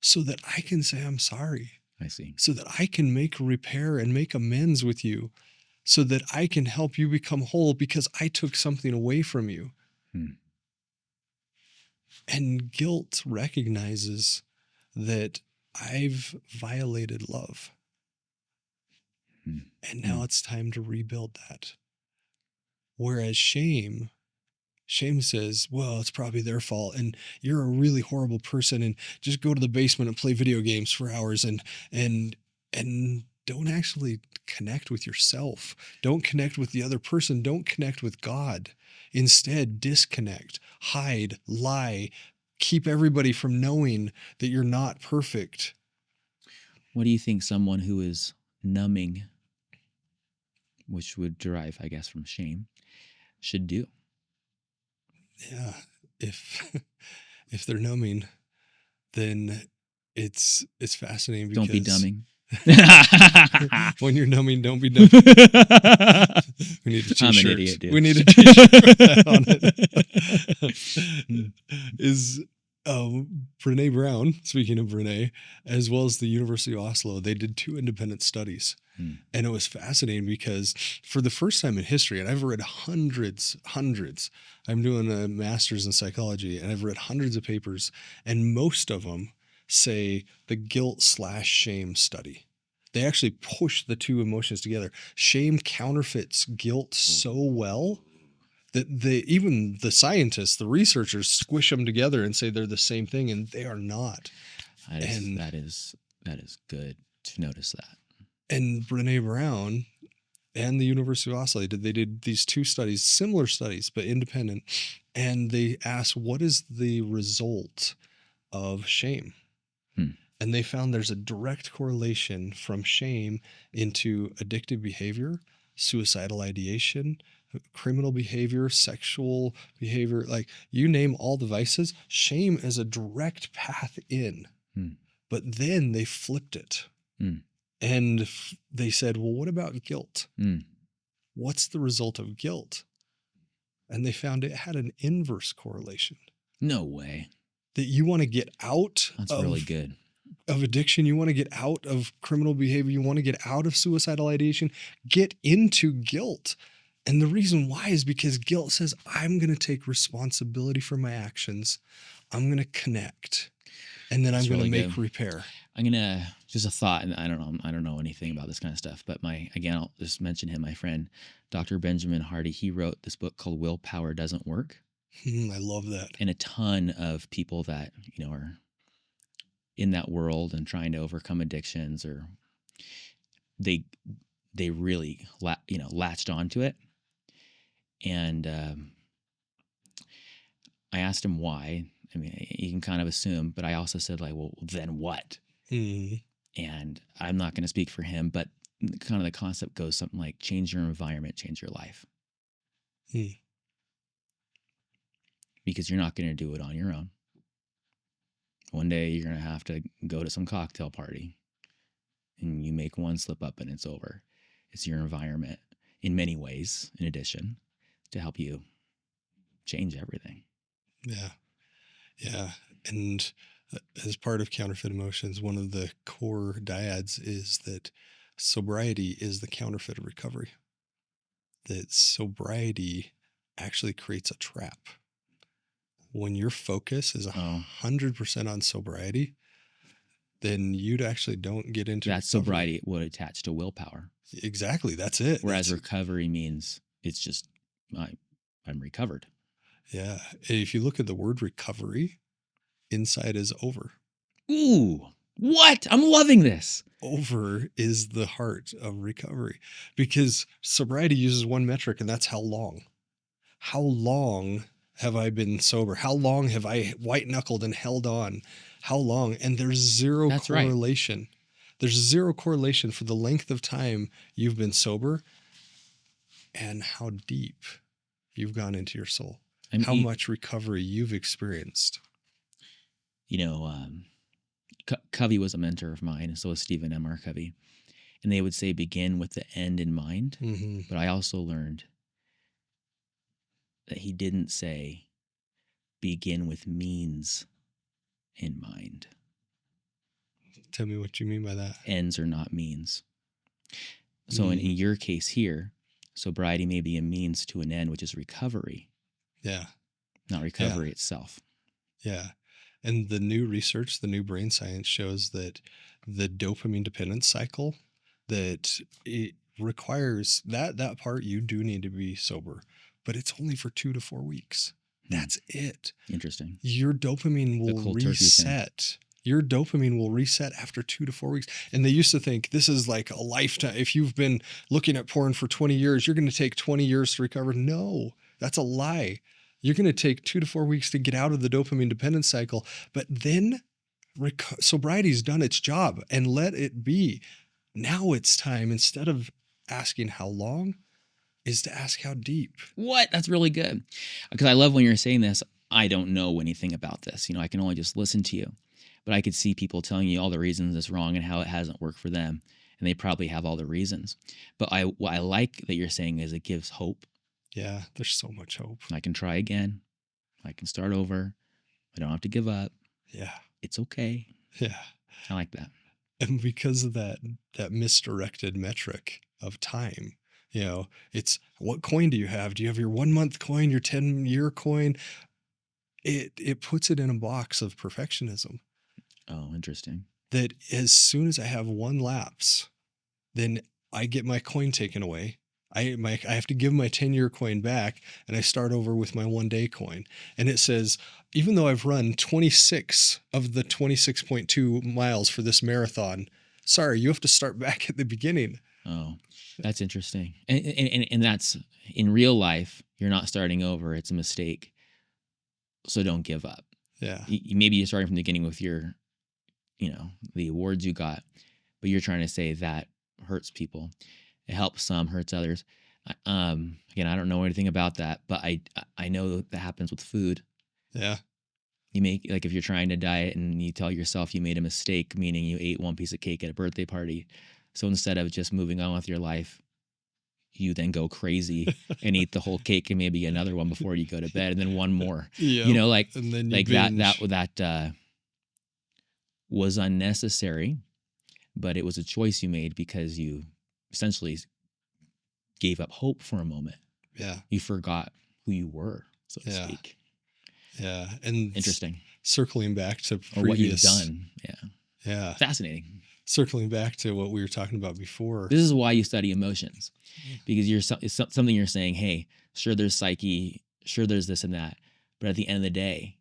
so that I can say, I'm sorry. I see. So that I can make repair and make amends with you, so that I can help you become whole, because I took something away from you. And guilt recognizes that I've violated love. And now it's time to rebuild that. Whereas shame says, well, it's probably their fault, and you're a really horrible person, and just go to the basement and play video games for hours, and don't actually connect with yourself. Don't connect with the other person. Don't connect with God. Instead, disconnect, hide, lie, keep everybody from knowing that you're not perfect. What do you think someone who is numbing, which would derive, I guess, from shame, should do? Yeah, if they're numbing, then it's fascinating, because don't be dumbing. When you're numbing, don't be dumbing. We need a t-shirt. I'm an idiot, dude. We need a t-shirt with that on it. Is Brene Brown, speaking of Brene, as well as the University of Oslo, they did 2 independent studies. And it was fascinating, because for the first time in history, and I've read hundreds, I'm doing a master's in psychology, and I've read hundreds of papers, and most of them say the guilt/shame study. They actually push the 2 emotions together. Shame counterfeits guilt so well that even the scientists, the researchers, squish them together and say they're the same thing, and they are not. That is good to notice that. And Brene Brown and the University of Oslo, they did these 2 studies, similar studies, but independent. And they asked, what is the result of shame? And they found there's a direct correlation from shame into addictive behavior, suicidal ideation, criminal behavior, sexual behavior, like you name all the vices. Shame is a direct path in. But then they flipped it. And they said, well, what about guilt? What's the result of guilt? And they found it had an inverse correlation. No way. That you want to get out really good. Of addiction, you want to get out of criminal behavior, you want to get out of suicidal ideation, get into guilt. And the reason why is because guilt says, I'm going to take responsibility for my actions. I'm going to connect. And then I'm going to make repair. I'm going to, just a thought, and I don't know anything about this kind of stuff, but I'll just mention him, my friend, Dr. Benjamin Hardy, he wrote this book called Willpower Doesn't Work. I love that. And a ton of people that, are in that world and trying to overcome addictions, or they really, latched onto it. And I asked him why. I mean, you can kind of assume, but I also said, like, well, then what? And I'm not going to speak for him, but kind of the concept goes something like, change your environment, change your life. Because you're not going to do it on your own. One day you're going to have to go to some cocktail party, and you make one slip up and it's over. It's your environment in many ways, in addition, to help you change everything. Yeah. Yeah. And as part of Counterfeit Emotions, one of the core dyads is that sobriety is the counterfeit of recovery. That sobriety actually creates a trap. When your focus is 100% on sobriety, then you actually don't get into that. Sobriety would attach to willpower. Exactly. That's it. Whereas recovery means it's just, I'm recovered. Yeah. If you look at the word recovery, inside is over. Ooh, what? I'm loving this. Over is the heart of recovery, because sobriety uses one metric, and that's how long. How long have I been sober? How long have I white-knuckled and held on? How long? And there's zero correlation. Right. There's zero correlation for the length of time you've been sober and how deep you've gone into your soul. How much recovery you've experienced. Covey was a mentor of mine, and so was Stephen M. R. Covey. And they would say, begin with the end in mind. Mm-hmm. But I also learned that he didn't say, begin with means in mind. Tell me what you mean by that. Ends are not means. So in your case here, sobriety may be a means to an end, which is recovery. Yeah. Not recovery itself. Yeah. And the new research, the new brain science shows that the dopamine dependence cycle, that it requires that part, you do need to be sober, but it's only for 2 to 4 weeks. That's it. Interesting. Your dopamine will reset. Your dopamine will reset after 2 to 4 weeks. And they used to think this is like a lifetime. If you've been looking at porn for 20 years, you're going to take 20 years to recover. No, that's a lie. You're going to take 2 to 4 weeks to get out of the dopamine dependence cycle, but then sobriety's done its job, and let it be. Now it's time, instead of asking how long, is to ask how deep. What? That's really good. Because I love when you're saying this. I don't know anything about this. I can only just listen to you, but I could see people telling you all the reasons it's wrong and how it hasn't worked for them. And they probably have all the reasons. But what I like that you're saying is it gives hope. Yeah, there's so much hope. I can try again. I can start over. I don't have to give up. Yeah. It's okay. Yeah. I like that. And because of that misdirected metric of time, it's what coin do you have? Do you have your 1 month coin, your 10-year coin? It puts it in a box of perfectionism. Oh, interesting. That as soon as I have one lapse, then I get my coin taken away. I have to give my 10-year coin back, and I start over with my 1-day coin. And it says, even though I've run 26 of the 26.2 miles for this marathon, sorry, you have to start back at the beginning. Oh, that's interesting. And that's, in real life, you're not starting over. It's a mistake. So don't give up. Yeah. Maybe you're starting from the beginning with your, the awards you got, but you're trying to say that hurts people. It helps some, hurts others. Again, I don't know anything about that, but I know that happens with food. Yeah. You make, like, if you're trying to diet and you tell yourself you made a mistake, meaning you ate one piece of cake at a birthday party. So instead of just moving on with your life, you then go crazy and eat the whole cake and maybe another one before you go to bed, and then one more. Yep. And then that was unnecessary, but it was a choice you made because you essentially gave up hope for a moment. Yeah. You forgot who you were, so to Yeah. speak. Yeah. And Interesting. circling back to Or what you've previous, done. Yeah. yeah, Fascinating. circling back to what we were talking about before. This is why you study emotions, because it's something you're saying, hey, sure, there's psyche, sure, there's this and that. But at the end of the day,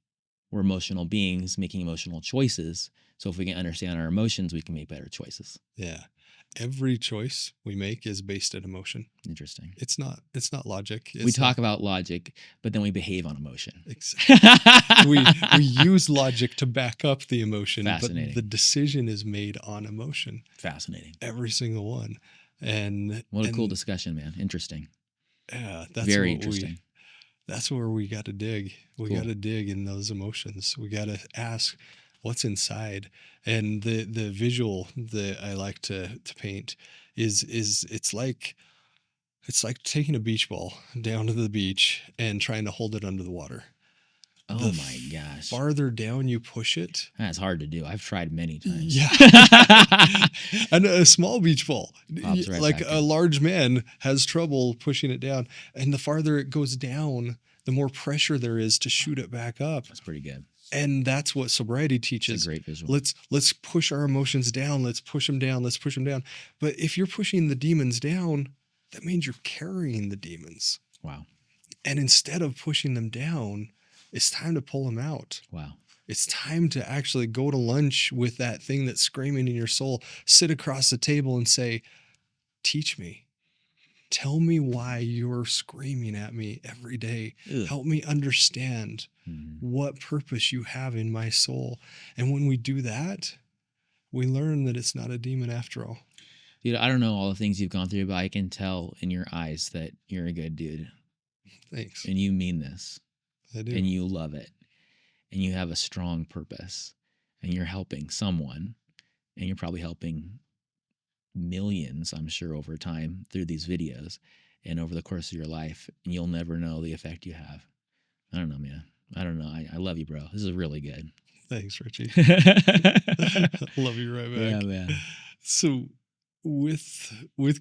we're emotional beings making emotional choices. So if we can understand our emotions, we can make better choices. Yeah. Every choice we make is based in emotion. Interesting. It's not logic. We talk about logic, but then we behave on emotion. we use logic to back up the emotion, but Fascinating. the decision is made on emotion. Fascinating. Every single one. And what a cool discussion, man. Interesting. Yeah, that's very interesting. That's where we got to dig. We got to dig in those emotions. We got to ask what's inside. And the visual that I like to paint is it's like taking a beach ball down to the beach and trying to hold it under the water. Oh my gosh. Farther down you push it. That's hard to do. I've tried many times. Yeah. And a small beach ball, right like a large man has trouble pushing it down. And the farther it goes down, the more pressure there is to shoot it back up. That's pretty good. And that's what sobriety teaches. It's a great visual. Let's push our emotions down. Let's push them down. Let's push them down. But if you're pushing the demons down, that means you're carrying the demons. Wow. And instead of pushing them down, it's time to pull them out. Wow. It's time to actually go to lunch with that thing that's screaming in your soul, sit across the table and say, teach me. Tell me why you're screaming at me every day. Ugh. Help me understand what purpose you have in my soul. And when we do that, we learn that it's not a demon after all. Dude, I don't know all the things you've gone through, but I can tell in your eyes that you're a good dude. Thanks. And you mean this. I do. And you love it. And you have a strong purpose. And you're helping someone. And you're probably helping millions, I'm sure, over time through these videos and over the course of your life. And you'll never know the effect you have. I don't know, man. I don't know. I love you, bro. This is really good. Thanks, Richie. Love you right back. Yeah, man. So with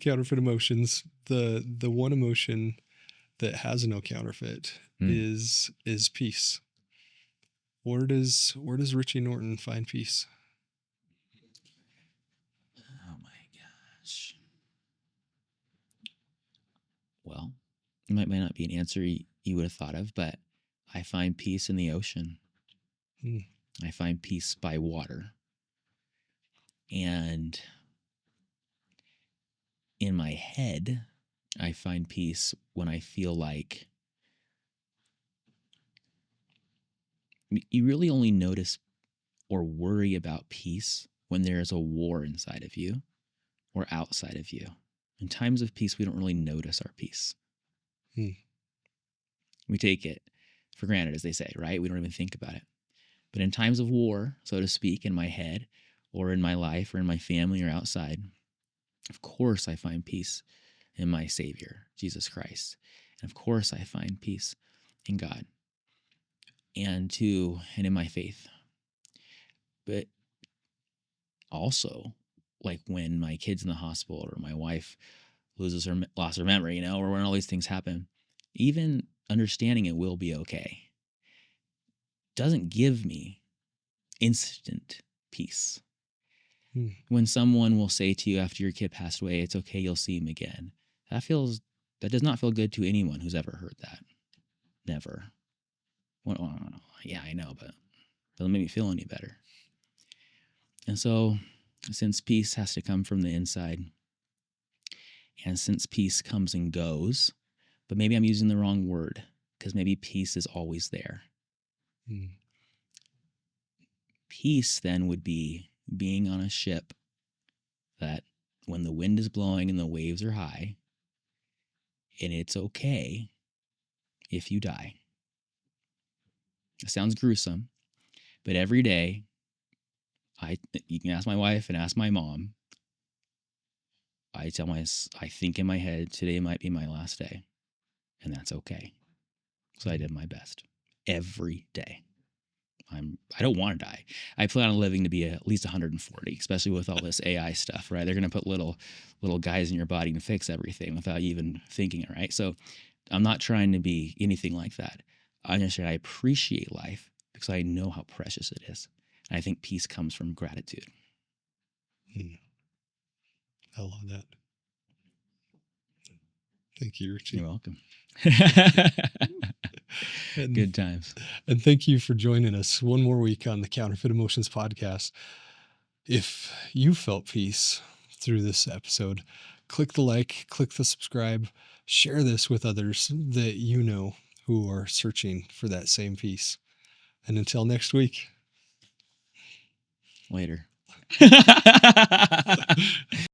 Counterfeit Emotions, the one emotion that has no counterfeit is peace. Where does Richie Norton find peace? Oh my gosh. Well, it might not be an answer you would have thought of, but I find peace in the ocean. I find peace by water. And in my head, I find peace when I feel like you really only notice or worry about peace when there is a war inside of you or outside of you. In times of peace, we don't really notice our peace. We take it for granted, as they say, right? We don't even think about it. But in times of war, so to speak, in my head or in my life or in my family or outside, of course I find peace in my Savior, Jesus Christ. And of course I find peace in God and in my faith. But also, like when my kid's in the hospital or my wife lost her memory, or when all these things happen, even understanding it will be okay doesn't give me instant peace. When someone will say to you after your kid passed away, it's okay, you'll see him again. That does not feel good to anyone who's ever heard that. Never. Well, yeah, I know, but it doesn't make me feel any better. And so, since peace has to come from the inside, and since peace comes and goes, but maybe I'm using the wrong word, because maybe peace is always there. Peace then would be being on a ship that when the wind is blowing and the waves are high, and it's okay if you die. It sounds gruesome, but every day, you can ask my wife and ask my mom, I think in my head, today might be my last day, and that's okay. So I did my best every day. I don't want to die. I plan on living to be at least 140, especially with all this AI stuff, right? They're going to put little guys in your body and fix everything without you even thinking it, right? So I'm not trying to be anything like that. I understand I appreciate life because I know how precious it is. And I think peace comes from gratitude. I love that. Thank you, Richie. You're welcome. And, Good times. And thank you for joining us one more week on the Counterfeit Emotions Podcast. If you felt peace through this episode, click the like, click the subscribe, share this with others that you know who are searching for that same peace. And until next week. Later.